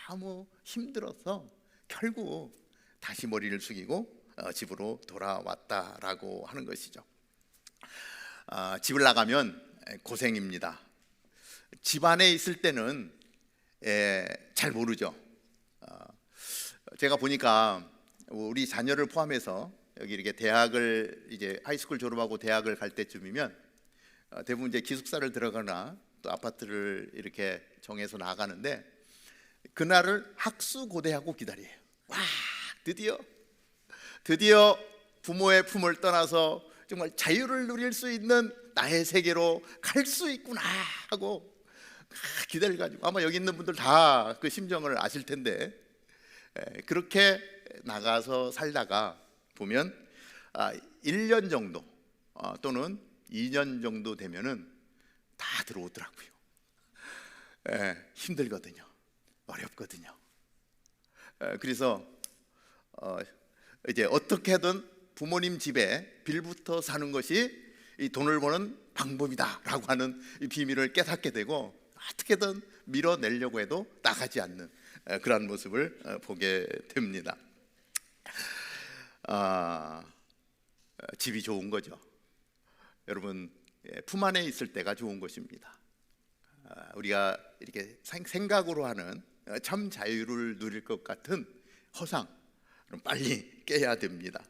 너무 힘들어서 결국 다시 머리를 숙이고 집으로 돌아왔다라고 하는 것이죠. 집을 나가면 고생입니다. 집 안에 있을 때는 잘 모르죠. 제가 보니까 우리 자녀를 포함해서 여기 이렇게 대학을 이제 하이스쿨 졸업하고 대학을 갈 때쯤이면 대부분 이제 기숙사를 들어가나 또 아파트를 이렇게 정해서 나가는데 그날을 학수고대하고 기다려요. 와, 드디어 부모의 품을 떠나서 정말 자유를 누릴 수 있는 나의 세계로 갈 수 있구나 하고 기다려가지고 아마 여기 있는 분들 다 그 심정을 아실 텐데 그렇게 나가서 살다가 보면 1년 정도 또는 2년 정도 되면은 다 들어오더라고요. 힘들거든요. 어렵거든요. 그래서 이제 어떻게든 부모님 집에 빌부터 사는 것이 이 돈을 버는 방법이다라고 하는 이 비밀을 깨닫게 되고 어떻게든 밀어내려고 해도 나가지 않는 그러한 모습을 보게 됩니다. 집이 좋은 거죠. 여러분 품 안에 있을 때가 좋은 것입니다. 우리가 이렇게 생각으로 하는 참 자유를 누릴 것 같은 허상 빨리 깨야 됩니다.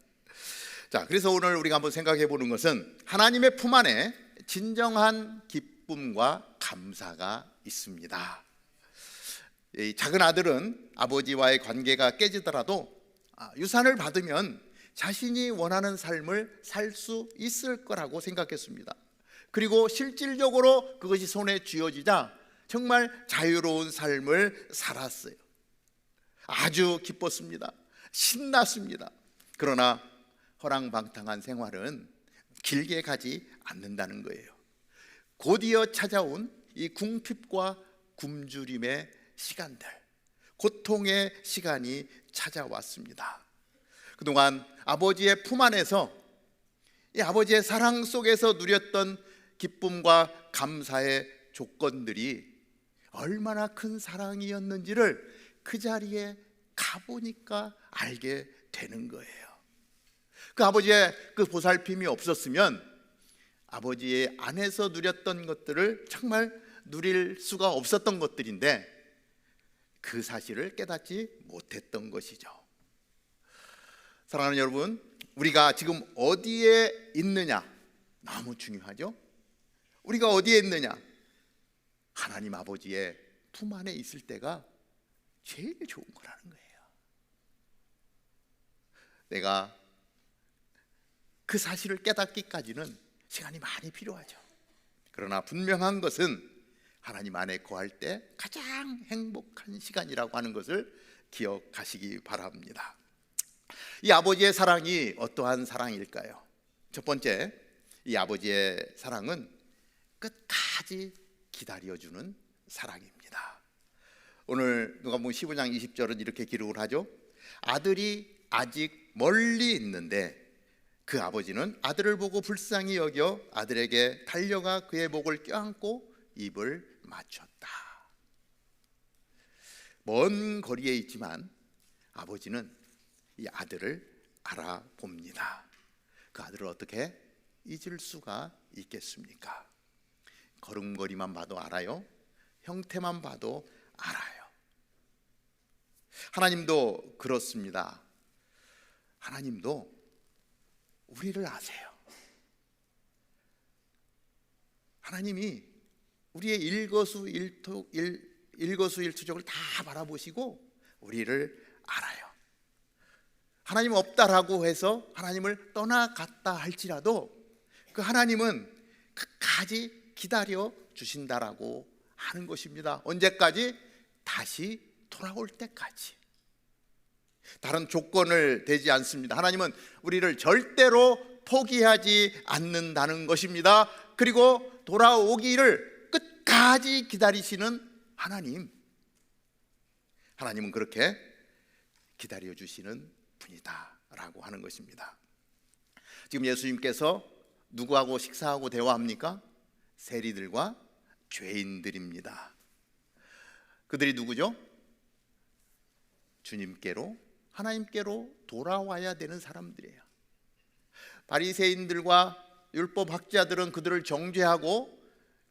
자, 그래서 오늘 우리가 한번 생각해 보는 것은 하나님의 품 안에 진정한 기쁨과 감사가 있습니다. 이 작은 아들은 아버지와의 관계가 깨지더라도 유산을 받으면 자신이 원하는 삶을 살 수 있을 거라고 생각했습니다. 그리고 실질적으로 그것이 손에 쥐어지자 정말 자유로운 삶을 살았어요. 아주 기뻤습니다. 신났습니다. 그러나 허랑방탕한 생활은 길게 가지 않는다는 거예요. 곧이어 찾아온 이 궁핍과 굶주림의 시간들, 고통의 시간이 찾아왔습니다. 그동안 아버지의 품 안에서 이 아버지의 사랑 속에서 누렸던 기쁨과 감사의 조건들이 얼마나 큰 사랑이었는지를 그 자리에 가보니까 알게 되는 거예요. 그 아버지의 그 보살핌이 없었으면 아버지의 안에서 누렸던 것들을 정말 누릴 수가 없었던 것들인데 그 사실을 깨닫지 못했던 것이죠. 사랑하는 여러분, 우리가 지금 어디에 있느냐 너무 중요하죠. 우리가 어디에 있느냐, 하나님 아버지의 품 안에 있을 때가 제일 좋은 거라는 거예요. 내가 그 사실을 깨닫기까지는 시간이 많이 필요하죠. 그러나 분명한 것은 하나님 안에 거할 때 가장 행복한 시간이라고 하는 것을 기억하시기 바랍니다. 이 아버지의 사랑이 어떠한 사랑일까요? 첫 번째, 이 아버지의 사랑은 끝까지 기다려주는 사랑입니다. 오늘 누가복음 15장 20절은 이렇게 기록을 하죠. 아들이 아직 멀리 있는데 그 아버지는 아들을 보고 불쌍히 여겨 아들에게 달려가 그의 목을 껴안고 입을 맞췄다. 먼 거리에 있지만 아버지는 이 아들을 알아봅니다. 그 아들을 어떻게 잊을 수가 있겠습니까? 걸음걸이만 봐도 알아요. 형태만 봐도 알아요. 하나님도 그렇습니다. 하나님도 우리를 아세요. 하나님이 우리의 일거수일투족을 다 바라보시고 우리를 알아요. 하나님 없다라고 해서 하나님을 떠나갔다 할지라도 그 하나님은 끝까지 기다려 주신다라고 하는 것입니다. 언제까지? 다시 돌아올 때까지. 다른 조건을 대지 않습니다. 하나님은 우리를 절대로 포기하지 않는다는 것입니다. 그리고 돌아오기를 끝까지 기다리시는 하나님은 그렇게 기다려 주시는 분이다라고 하는 것입니다. 지금 예수님께서 누구하고 식사하고 대화합니까? 세리들과 죄인들입니다. 그들이 누구죠? 주님께로, 하나님께로 돌아와야 되는 사람들이에요. 바리새인들과 율법 학자들은 그들을 정죄하고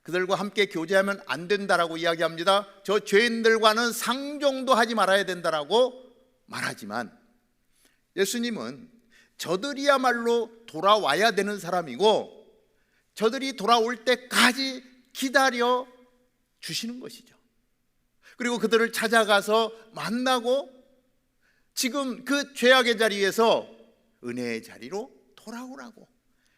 그들과 함께 교제하면 안 된다라고 이야기합니다. 저 죄인들과는 상종도 하지 말아야 된다라고 말하지만 예수님은 저들이야말로 돌아와야 되는 사람이고 저들이 돌아올 때까지 기다려 주시는 것이죠. 그리고 그들을 찾아가서 만나고 지금 그 죄악의 자리에서 은혜의 자리로 돌아오라고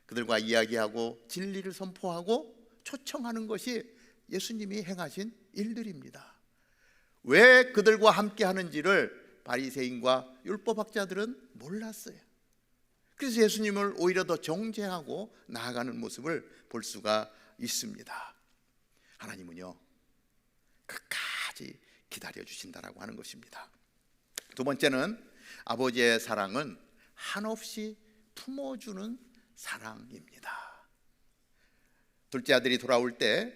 그들과 이야기하고 진리를 선포하고 초청하는 것이 예수님이 행하신 일들입니다. 왜 그들과 함께 하는지를 바리새인과 율법학자들은 몰랐어요. 그래서 예수님을 오히려 더 정죄하고 나아가는 모습을 볼 수가 있습니다. 하나님은요 끝까지 기다려 주신다라고 하는 것입니다. 두 번째는 아버지의 사랑은 한없이 품어주는 사랑입니다. 둘째 아들이 돌아올 때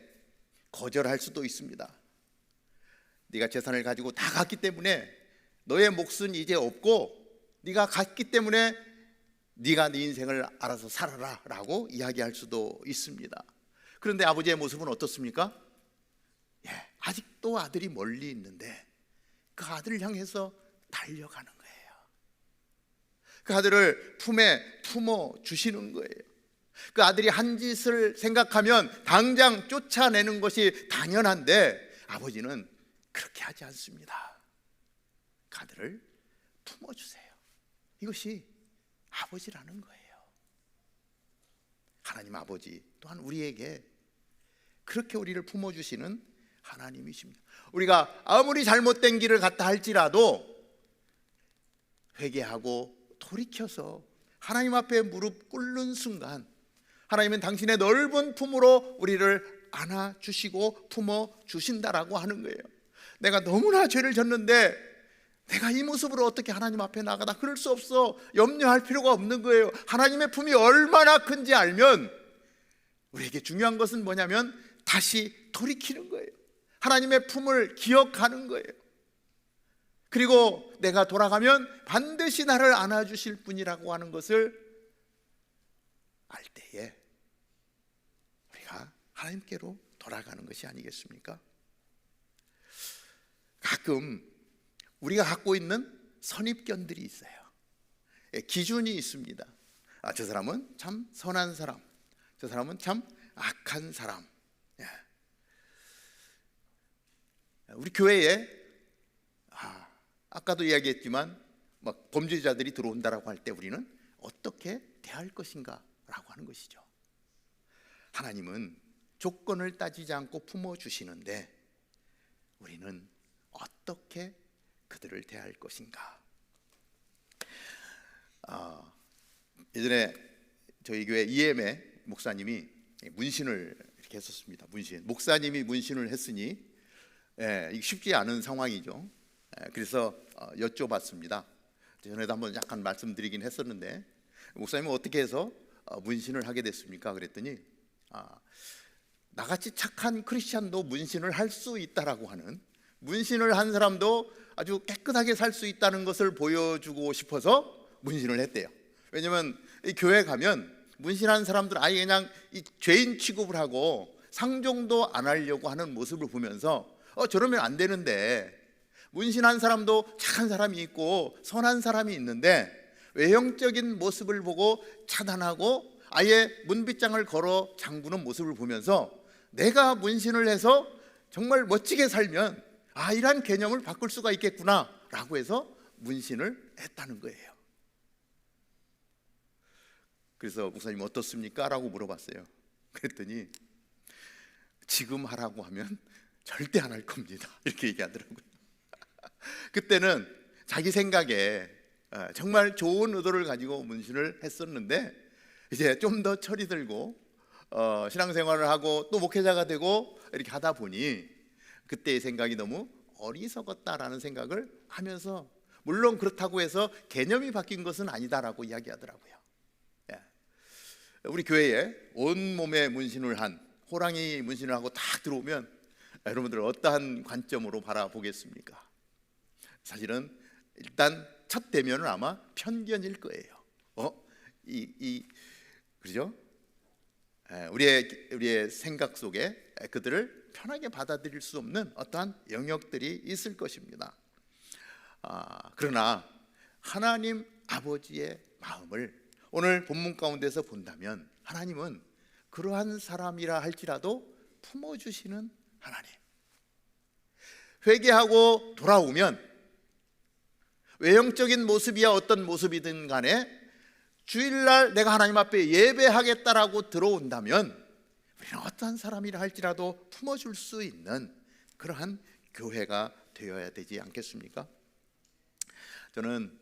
거절할 수도 있습니다. 네가 재산을 가지고 다 갔기 때문에 너의 몫은 이제 없고 네가 갔기 때문에 네가 네 인생을 알아서 살아라 라고 이야기할 수도 있습니다. 그런데 아버지의 모습은 어떻습니까? 아직도 아들이 멀리 있는데 그 아들을 향해서 달려가는 거예요. 그 아들을 품에 품어 주시는 거예요. 그 아들이 한 짓을 생각하면 당장 쫓아내는 것이 당연한데 아버지는 그렇게 하지 않습니다. 아들을 품어주세요. 이것이 아버지라는 거예요. 하나님 아버지 또한 우리에게 그렇게 우리를 품어주시는 하나님이십니다. 우리가 아무리 잘못된 길을 갔다 할지라도 회개하고 돌이켜서 하나님 앞에 무릎 꿇는 순간 하나님은 당신의 넓은 품으로 우리를 안아주시고 품어주신다라고 하는 거예요. 내가 너무나 죄를 졌는데 내가 이 모습으로 어떻게 하나님 앞에 나가다, 그럴 수 없어. 염려할 필요가 없는 거예요. 하나님의 품이 얼마나 큰지 알면 우리에게 중요한 것은 뭐냐면 다시 돌이키는 거예요. 하나님의 품을 기억하는 거예요. 그리고 내가 돌아가면 반드시 나를 안아주실 분이라고 하는 것을 알 때에 우리가 하나님께로 돌아가는 것이 아니겠습니까? 가끔 우리가 갖고 있는 선입견들이 있어요. 기준이 있습니다. 저 사람은 참 선한 사람, 저 사람은 참 악한 사람. 우리 교회에 아까도 이야기했지만 막 범죄자들이 들어온다라고 할 때 우리는 어떻게 대할 것인가 라고 하는 것이죠. 하나님은 조건을 따지지 않고 품어주시는데 우리는 어떻게 그들을 대할 것인가. 예전에 저희 교회 EM의 목사님이 문신을 이렇게 했었습니다. 목사님이 문신을 했으니 이게 쉽지 않은 상황이죠. 그래서 여쭤봤습니다. 전에도 한번 약간 말씀드리긴 했었는데 목사님은 어떻게 해서 문신을 하게 됐습니까? 그랬더니 나같이 착한 크리스찬도 문신을 할 수 있다라고 하는, 문신을 한 사람도 아주 깨끗하게 살 수 있다는 것을 보여주고 싶어서 문신을 했대요. 왜냐하면 이 교회 가면 문신한 사람들 아예 그냥 이 죄인 취급을 하고 상종도 안 하려고 하는 모습을 보면서 저러면 안 되는데, 문신한 사람도 착한 사람이 있고 선한 사람이 있는데 외형적인 모습을 보고 차단하고 아예 문빗장을 걸어 잠그는 모습을 보면서 내가 문신을 해서 정말 멋지게 살면 이런 개념을 바꿀 수가 있겠구나 라고 해서 문신을 했다는 거예요. 그래서 목사님 어떻습니까? 라고 물어봤어요. 그랬더니 지금 하라고 하면 절대 안 할 겁니다 이렇게 얘기하더라고요. 그때는 자기 생각에 정말 좋은 의도를 가지고 문신을 했었는데 이제 좀 더 철이 들고 신앙생활을 하고 또 목회자가 되고 이렇게 하다 보니 그때의 생각이 너무 어리석었다라는 생각을 하면서, 물론 그렇다고 해서 개념이 바뀐 것은 아니다라고 이야기하더라고요. 우리 교회에 온몸에 문신을 한, 호랑이 문신을 하고 딱 들어오면 여러분들 어떠한 관점으로 바라보겠습니까? 사실은 일단 첫 대면은 아마 편견일 거예요. 그죠? 우리의 생각 속에 그들을 편하게 받아들일 수 없는 어떠한 영역들이 있을 것입니다. 그러나 하나님 아버지의 마음을 오늘 본문 가운데서 본다면 하나님은 그러한 사람이라 할지라도 품어주시는 하나님, 회개하고 돌아오면 외형적인 모습이야 어떤 모습이든 간에 주일날 내가 하나님 앞에 예배하겠다라고 들어온다면 우리는 어떠한 사람이라 할지라도 품어줄 수 있는 그러한 교회가 되어야 되지 않겠습니까? 저는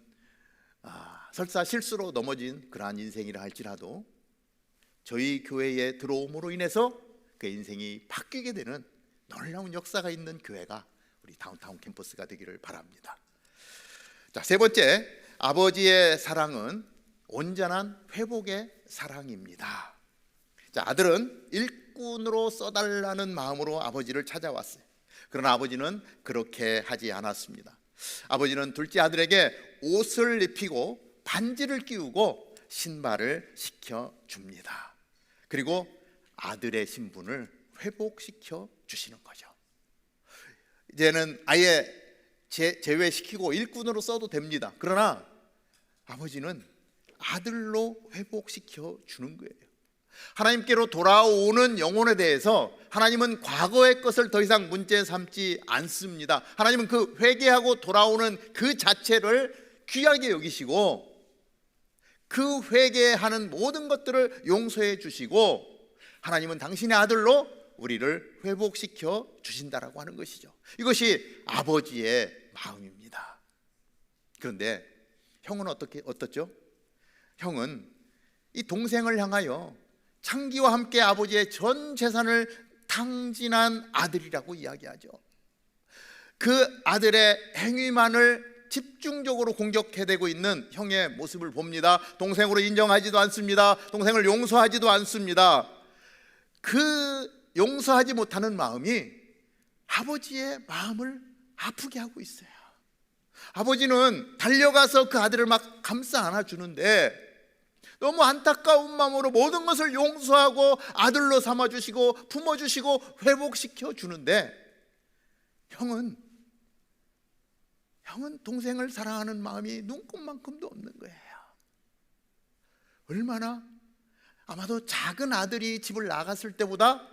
설사 실수로 넘어진 그러한 인생이라 할지라도 저희 교회에 들어옴으로 인해서 그 인생이 바뀌게 되는 놀라운 역사가 있는 교회가 우리 다운타운 캠퍼스가 되기를 바랍니다. 자, 세 번째, 아버지의 사랑은 온전한 회복의 사랑입니다. 자, 아들은 일꾼으로 써달라는 마음으로 아버지를 찾아왔어요. 그러나 아버지는 그렇게 하지 않았습니다. 아버지는 둘째 아들에게 옷을 입히고 반지를 끼우고 신발을 시켜줍니다. 그리고 아들의 신분을 회복시켜 주시는 거죠. 이제는 아예 제외시키고 일꾼으로 써도 됩니다. 그러나 아버지는 아들로 회복시켜 주는 거예요. 하나님께로 돌아오는 영혼에 대해서 하나님은 과거의 것을 더 이상 문제 삼지 않습니다. 하나님은 그 회개하고 돌아오는 그 자체를 귀하게 여기시고 그 회개하는 모든 것들을 용서해 주시고 하나님은 당신의 아들로 우리를 회복시켜 주신다라고 하는 것이죠. 이것이 아버지의 마음입니다. 그런데 형은 어떻죠? 형은 이 동생을 향하여 창기와 함께 아버지의 전 재산을 탕진한 아들이라고 이야기하죠. 그 아들의 행위만을 집중적으로 공격해대고 있는 형의 모습을 봅니다. 동생으로 인정하지도 않습니다. 동생을 용서하지도 않습니다. 그 용서하지 못하는 마음이 아버지의 마음을 아프게 하고 있어요. 아버지는 달려가서 그 아들을 막 감싸 안아주는데 너무 안타까운 마음으로 모든 것을 용서하고 아들로 삼아주시고 품어주시고 회복시켜 주는데 형은 동생을 사랑하는 마음이 눈꼽만큼도 없는 거예요. 얼마나 아마도 작은 아들이 집을 나갔을 때보다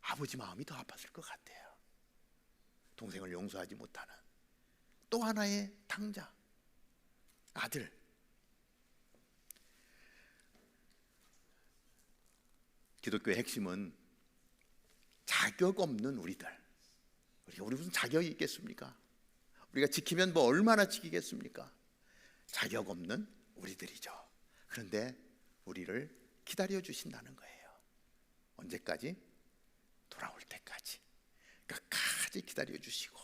아버지 마음이 더 아팠을 것 같아요. 동생을 용서하지 못하는 또 하나의 탕자 아들. 기독교의 핵심은 자격 없는 우리들. 우리 무슨 자격이 있겠습니까? 우리가 지키면 뭐 얼마나 지키겠습니까? 자격 없는 우리들이죠. 그런데 우리를 기다려 주신다는 거예요. 언제까지? 돌아올 때까지. 끝까지 기다려 주시고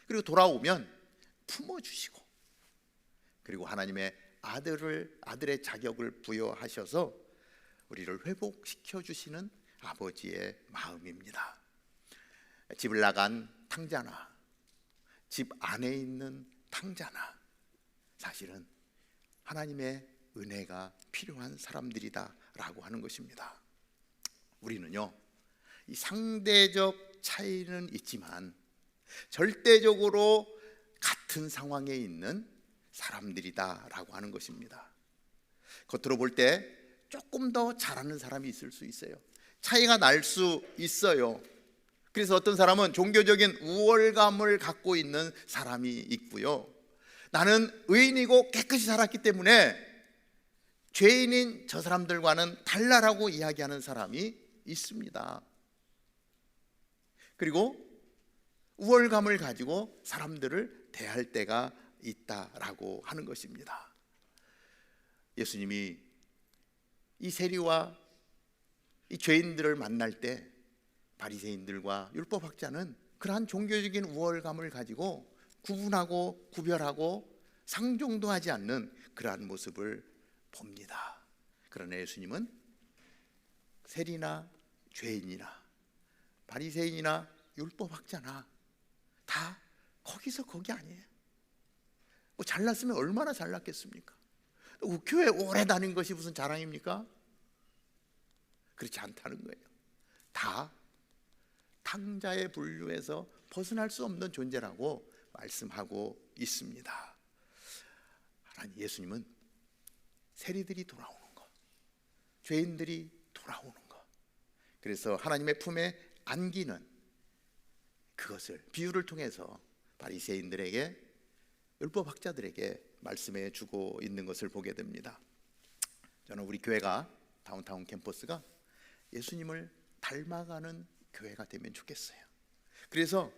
그리고 돌아오면 품어 주시고 그리고 하나님의 아들의 자격을 부여하셔서 우리를 회복시켜 주시는 아버지의 마음입니다. 집을 나간 탕자나 집 안에 있는 탕자나 사실은 하나님의 은혜가 필요한 사람들이다라고 하는 것입니다. 우리는요, 이 상대적 차이는 있지만 절대적으로 같은 상황에 있는 사람들이다라고 하는 것입니다. 겉으로 볼 때 조금 더 잘하는 사람이 있을 수 있어요. 차이가 날 수 있어요. 그래서 어떤 사람은 종교적인 우월감을 갖고 있는 사람이 있고요. 나는 의인이고 깨끗이 살았기 때문에 죄인인 저 사람들과는 달라라고 이야기하는 사람이 있습니다. 그리고 우월감을 가지고 사람들을 대할 때가 있다라고 하는 것입니다. 예수님이 이 세리와 이 죄인들을 만날 때 바리새인들과 율법학자는 그러한 종교적인 우월감을 가지고 구분하고 구별하고 상종도 하지 않는 그러한 모습을 봅니다. 그러나 예수님은 세리나 죄인이나 바리새인이나 율법학자나 다 거기서 거기 아니에요. 뭐 잘났으면 얼마나 잘났겠습니까? 교회 오래 다닌 것이 무슨 자랑입니까? 그렇지 않다는 거예요. 다 탕자의 분류에서 벗어날 수 없는 존재라고 말씀하고 있습니다. 하나님 예수님은 세리들이 돌아오는 것, 죄인들이 돌아오는 것, 그래서 하나님의 품에 안기는 그것을 비유를 통해서 바리새인들에게 율법학자들에게 말씀해 주고 있는 것을 보게 됩니다. 저는 우리 교회가 다운타운 캠퍼스가 예수님을 닮아가는 교회가 되면 좋겠어요. 그래서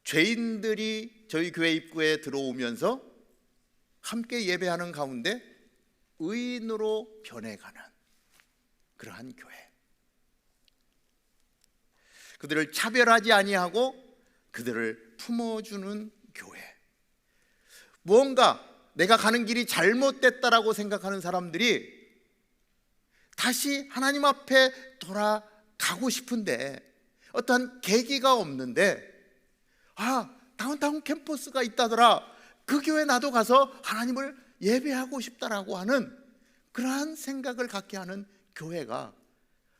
죄인들이 저희 교회 입구에 들어오면서 함께 예배하는 가운데 의인으로 변해가는 그러한 교회, 그들을 차별하지 아니하고 그들을 품어주는 교회. 무언가 내가 가는 길이 잘못됐다라고 생각하는 사람들이 다시 하나님 앞에 돌아가고 싶은데 어떠한 계기가 없는데, 다운타운 캠퍼스가 있다더라, 그 교회 나도 가서 하나님을 예배하고 싶다라고 하는 그러한 생각을 갖게 하는 교회가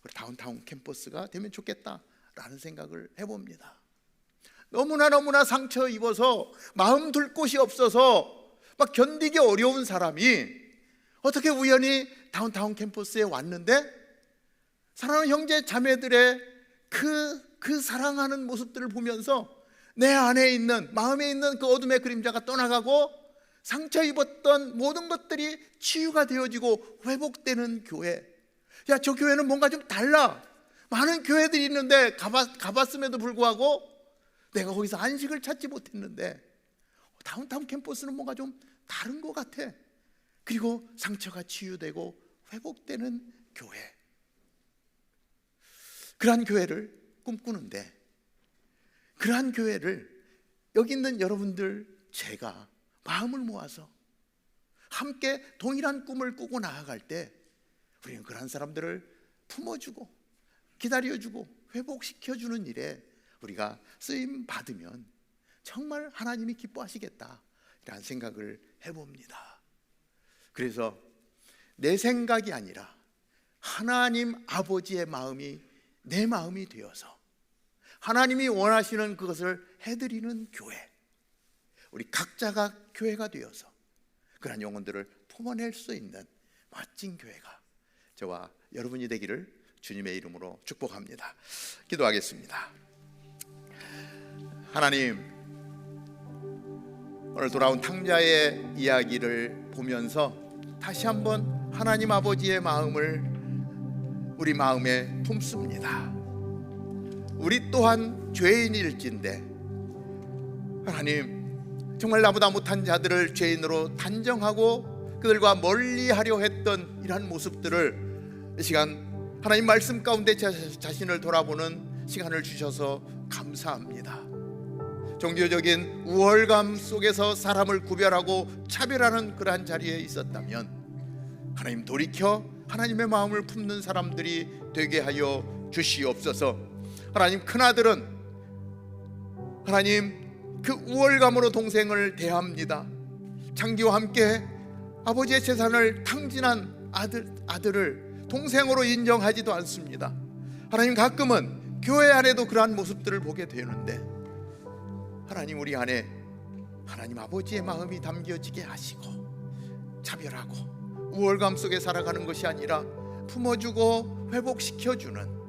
우리 다운타운 캠퍼스가 되면 좋겠다라는 생각을 해봅니다. 너무나 상처 입어서 마음 둘 곳이 없어서 막 견디기 어려운 사람이 어떻게 우연히 다운타운 캠퍼스에 왔는데 사랑하는 형제 자매들의 그 사랑하는 모습들을 보면서 내 안에 있는, 마음에 있는 그 어둠의 그림자가 떠나가고 상처 입었던 모든 것들이 치유가 되어지고 회복되는 교회. 야, 저 교회는 뭔가 좀 달라. 많은 교회들이 있는데 가봤음에도 불구하고 내가 거기서 안식을 찾지 못했는데 다운타운 캠퍼스는 뭔가 좀 다른 것 같아. 그리고 상처가 치유되고 회복되는 교회. 그러한 교회를 꿈꾸는데, 그러한 교회를 여기 있는 여러분들, 제가 마음을 모아서 함께 동일한 꿈을 꾸고 나아갈 때 우리는 그러한 사람들을 품어주고 기다려주고 회복시켜주는 일에 우리가 쓰임 받으면 정말 하나님이 기뻐하시겠다라는 생각을 해봅니다. 그래서 내 생각이 아니라 하나님 아버지의 마음이 내 마음이 되어서 하나님이 원하시는 그것을 해드리는 교회, 우리 각자가 교회가 되어서 그런 영혼들을 품어낼 수 있는 멋진 교회가 저와 여러분이 되기를 주님의 이름으로 축복합니다. 기도하겠습니다. 하나님, 오늘 돌아온 탕자의 이야기를 보면서 다시 한번 하나님 아버지의 마음을 우리 마음에 품습니다. 우리 또한 죄인일진데 하나님, 정말 나보다 못한 자들을 죄인으로 단정하고 그들과 멀리하려 했던 이러한 모습들을 이 시간 하나님 말씀 가운데 자신을 돌아보는 시간을 주셔서 감사합니다. 종교적인 우월감 속에서 사람을 구별하고 차별하는 그러한 자리에 있었다면 하나님, 돌이켜 하나님의 마음을 품는 사람들이 되게 하여 주시옵소서. 하나님, 큰아들은 하나님 그 우월감으로 동생을 대합니다. 장기와 함께 아버지의 재산을 탕진한 아들을 동생으로 인정하지도 않습니다. 하나님, 가끔은 교회 안에도 그러한 모습들을 보게 되는데 하나님, 우리 안에 하나님 아버지의 마음이 담겨지게 하시고 차별하고 우월감 속에 살아가는 것이 아니라 품어주고 회복시켜주는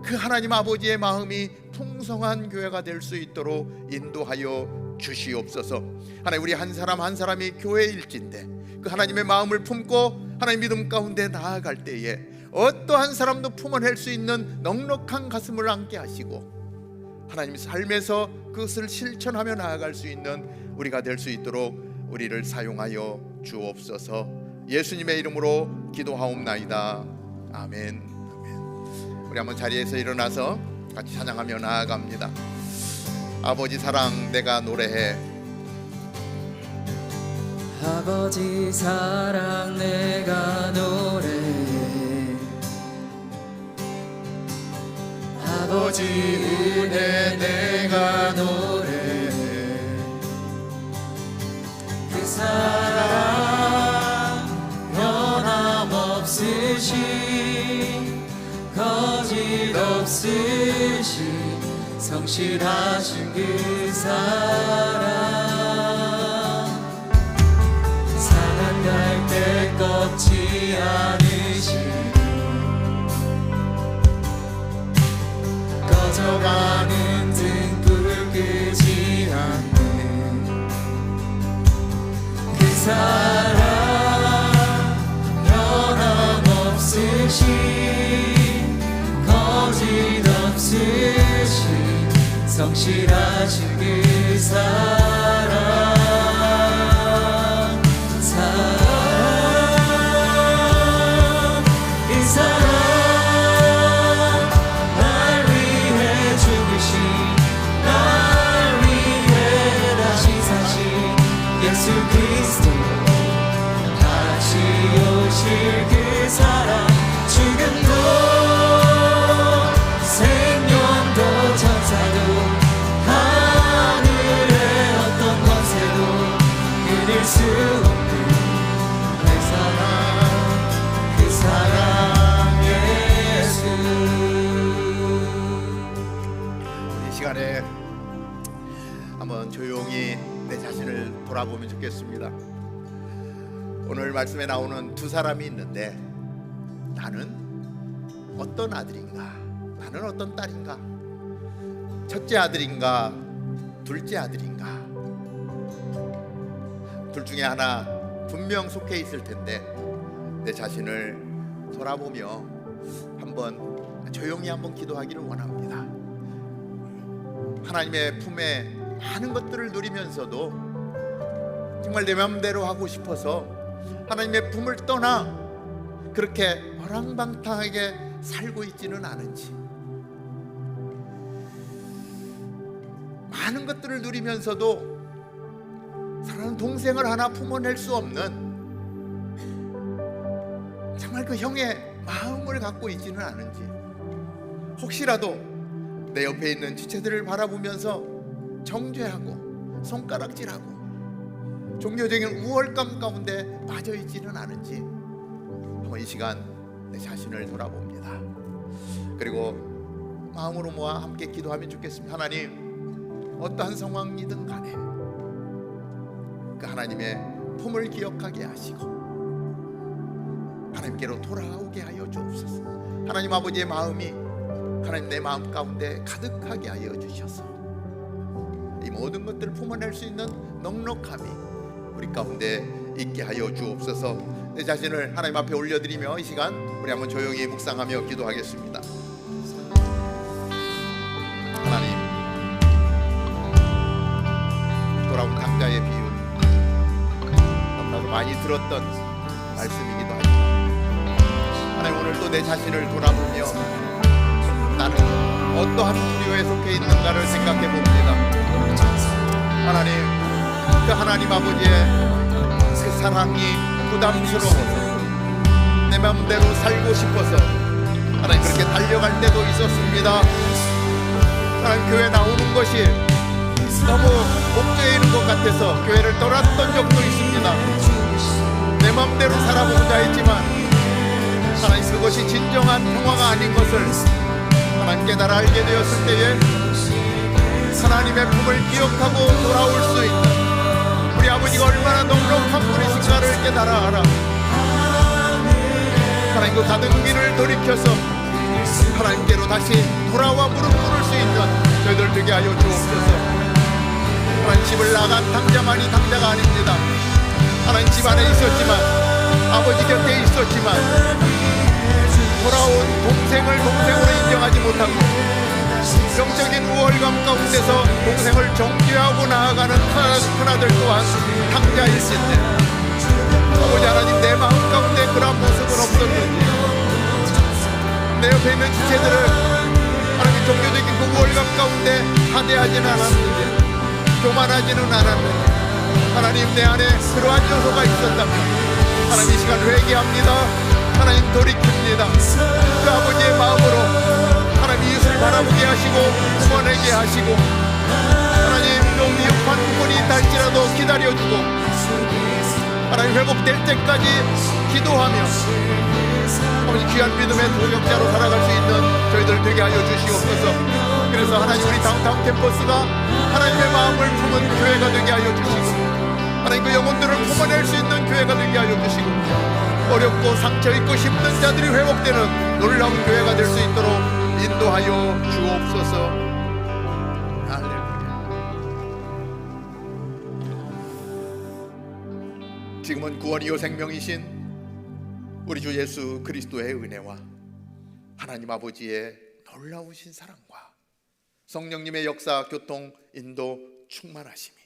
그 하나님 아버지의 마음이 풍성한 교회가 될 수 있도록 인도하여 주시옵소서. 하나님, 우리 한 사람 한 사람이 교회일진데 그 하나님의 마음을 품고 하나님 믿음 가운데 나아갈 때에 어떠한 사람도 품어낼 수 있는 넉넉한 가슴을 안게 하시고 하나님 삶에서 그것을 실천하며 나아갈 수 있는 우리가 될 수 있도록 우리를 사용하여 주옵소서. 예수님의 이름으로 기도하옵나이다. 아멘. 우리 한번 자리에서 일어나서 같이 찬양하며 나아갑니다. 아버지 사랑 내가 노래해. 아버지 사랑 내가 노래해. 아버지 은혜 내가 노래해. 그 사랑 변함없으신 거짓 없으신 성실하신 그 사랑, 사랑 갈 때 꺾지 않으시고 꺼져가는 등불 끄지 않는 그 사랑 변함없으신 거짓 없으신 성실하신 그 사랑, 이 사랑 날 위해 죽으신, 날 위해 다시 사신 예수 그리스도, 다시 오실 그 사랑, 죽음도 생명도 천사도 하늘의 어떤 권세도 이길 수 없는 내 사랑, 그 사랑 예수. 이 시간에 한번 조용히 내 자신을 돌아보면 좋겠습니다. 오늘 말씀에 나오는 두 사람이 있는데 나는 어떤 아들인가? 나는 어떤 딸인가? 첫째 아들인가? 둘째 아들인가? 둘 중에 하나 분명 속해 있을 텐데 내 자신을 돌아보며 조용히 한번 기도하기를 원합니다. 하나님의 품에 많은 것들을 누리면서도 정말 내 마음대로 하고 싶어서 하나님의 품을 떠나 그렇게 허랑방탕하게 살고 있지는 않은지, 많은 것들을 누리면서도 사랑하는 동생을 하나 품어낼 수 없는 정말 그 형의 마음을 갖고 있지는 않은지, 혹시라도 내 옆에 있는 지체들을 바라보면서 정죄하고 손가락질하고 종교적인 우월감 가운데 빠져 있지는 않은지 한번 이 시간 내 자신을 돌아봅니다. 그리고 마음으로 모아 함께 기도하면 좋겠습니다. 하나님, 어떠한 상황이든 간에 그 하나님의 품을 기억하게 하시고 하나님께로 돌아오게 하여 주옵소서. 하나님 아버지의 마음이 하나님 내 마음 가운데 가득하게 하여 주셔서 이 모든 것들을 품어낼 수 있는 넉넉함이 우리 가운데 있게 하여 주옵소서. 내 자신을 하나님 앞에 올려드리며 이 시간 우리 한번 조용히 묵상하며 기도하겠습니다. 하나님, 돌아온 탕자의 비유 너무나도 많이 들었던 말씀이기도 하지만 하나님, 오늘도 내 자신을 돌아보며 나는 어떠한 부류에 속해 있는가를 생각해 봅니다. 하나님, 그 하나님 아버지의 그 사랑이 부담스러워서 내 마음대로 살고 싶어서 하나님 그렇게 달려갈 때도 있었습니다. 하나님, 교회 나오는 것이 너무 목적에 있는 것 같아서 교회를 떠났던 적도 있습니다. 내 마음대로 살아보고자 했지만 하나님, 그것이 진정한 평화가 아닌 것을 하나님 깨달아 알게 되었을 때에 하나님의 품을 기억하고 돌아올 수 있는 우리 아버지가 얼마나 넉넉한 분이신가를 깨달아 알아 하나님, 그 가던 길을 돌이켜서 하나님께로 다시 돌아와 무릎 꿇을 수 있는 저희들 되게 하여 주옵소서. 하나님, 집을 나간 탕자만이 탕자가 아닙니다. 하나님, 집 안에 있었지만 아버지 곁에 있었지만 돌아온 동생을 동생으로 인정하지 못하고 영적인 우월감 가운데서 동생을 정죄하고 나아가는 큰아들 또한 탕자일진데 아버지 하나님, 내 마음 가운데 그런 모습은 없었는지, 내 옆에 있는 지체들을 하나님 종교적인 그 우월감 가운데 하대하지는 않았는지, 교만하지는 않았는지, 하나님 내 안에 그러한 요소가 있었다면 하나님 이 시간 회개합니다. 하나님 돌이킵니다. 그 아버지의 마음으로 하나님 이웃을 바라보게 하시고 구원하게 하시고 하나님 좀 미흡한 부분이 있달지라도 기다려주고 하나님 회복될 때까지 기도하며 아버지 귀한 믿음의 동역자로 살아갈 수 있는 저희들 되게 하여 주시옵소서. 그래서 하나님, 우리 다운타운 캠퍼스가 하나님의 마음을 품은 교회가 되게 하여 주시고 하나님 그 영혼들을 품어낼 수 있는 교회가 되게 하여 주시고 어렵고 상처있고 힘든 자들이 회복되는 놀라운 교회가 될 수 있도록 인도하여 주옵소서. 할렐루야. 지금은 구원이요 생명이신 우리 주 예수 그리스도의 은혜와 하나님 아버지의 놀라우신 사랑과 성령님의 역사, 교통, 인도, 충만하심이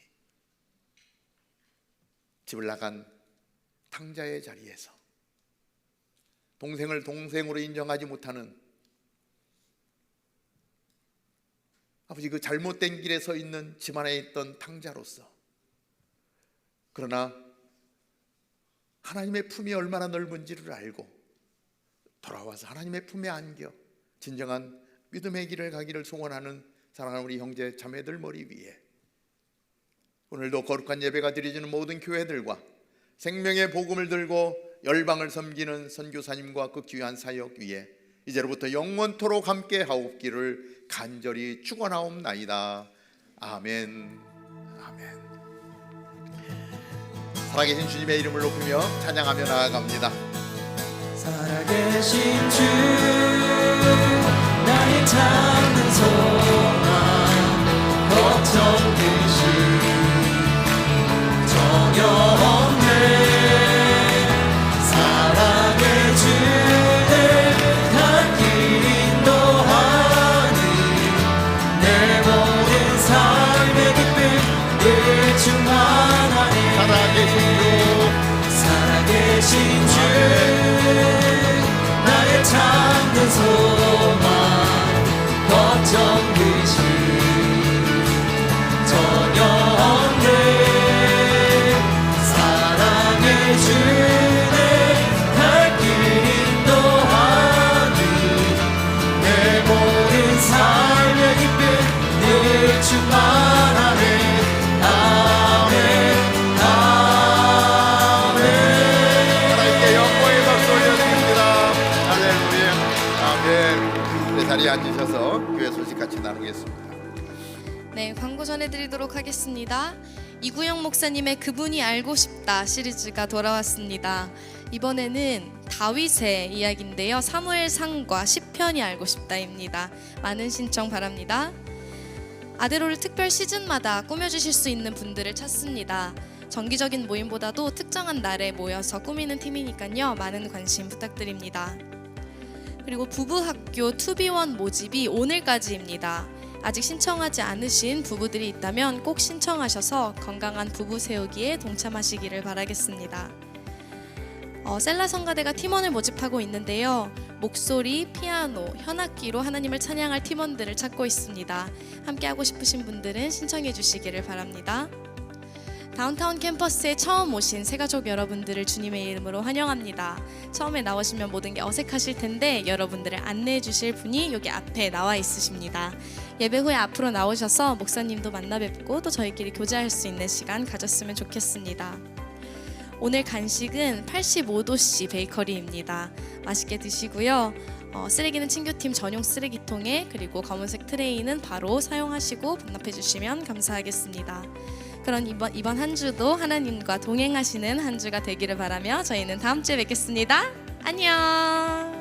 집을 나간 탕자의 자리에서 동생을 동생으로 인정하지 못하는 아버지 그 잘못된 길에 서 있는 집 안에 있던 탕자로서, 그러나 하나님의 품이 얼마나 넓은지를 알고 돌아와서 하나님의 품에 안겨 진정한 믿음의 길을 가기를 소원하는 사랑하는 우리 형제 자매들 머리 위에 오늘도 거룩한 예배가 드려지는 모든 교회들과 생명의 복음을 들고 열방을 섬기는 선교사님과 그 귀한 사역 위에 이제로부터 영원토록 함께 하옵기를 간절히 축원하옵나이다. 아멘. 아멘. 살아계신 주님의 이름을 높이며 찬양하며 나아갑니다. 살아계신 주 나의 찾는 소망 걱정 되시 전혀 없네 사랑의 주를 갈 길 인도하니 내 모든 삶의 기쁨을 충만하네 살아계신 주 나의 찾는 소망 걱정 되시 전혀 없네 사랑의 주내 갈 길 인도하니 내 모든 삶의 기쁨 늘 충만하네 아멘 아멘 하나님께 영광의 박수 올려드립니다. 할렐루야. 아멘. 내 자리에 앉으셔서 교회 소식 같이 나누겠습니다. 네, 광고 전해드리도록 하겠습니다. 이구영 목사님의 그분이 알고 싶다 시리즈가 돌아왔습니다. 이번에는 다윗의 이야기인데요. 사무엘상과 시편이 알고 싶다입니다. 많은 신청 바랍니다. 아데로를 특별 시즌마다 꾸며주실 수 있는 분들을 찾습니다. 정기적인 모임보다도 특정한 날에 모여서 꾸미는 팀이니까요. 많은 관심 부탁드립니다. 그리고 부부학교 2B1 모집이 오늘까지입니다. 아직 신청하지 않으신 부부들이 있다면 꼭 신청하셔서 건강한 부부 세우기에 동참하시기를 바라겠습니다. 셀라 성가대가 팀원을 모집하고 있는데요. 목소리, 피아노, 현악기로 하나님을 찬양할 팀원들을 찾고 있습니다. 함께 하고 싶으신 분들은 신청해 주시기를 바랍니다. 다운타운 캠퍼스에 처음 오신 새가족 여러분들을 주님의 이름으로 환영합니다. 처음에 나오시면 모든 게 어색하실 텐데 여러분들을 안내해 주실 분이 여기 앞에 나와 있으십니다. 예배 후에 앞으로 나오셔서 목사님도 만나 뵙고 또 저희끼리 교제할 수 있는 시간 가졌으면 좋겠습니다. 오늘 간식은 85도씨 베이커리입니다. 맛있게 드시고요. 쓰레기는 친교팀 전용 쓰레기통에, 그리고 검은색 트레이는 바로 사용하시고 반납해 주시면 감사하겠습니다. 그럼 이번 한 주도 하나님과 동행하시는 한 주가 되기를 바라며 저희는 다음 주에 뵙겠습니다. 안녕.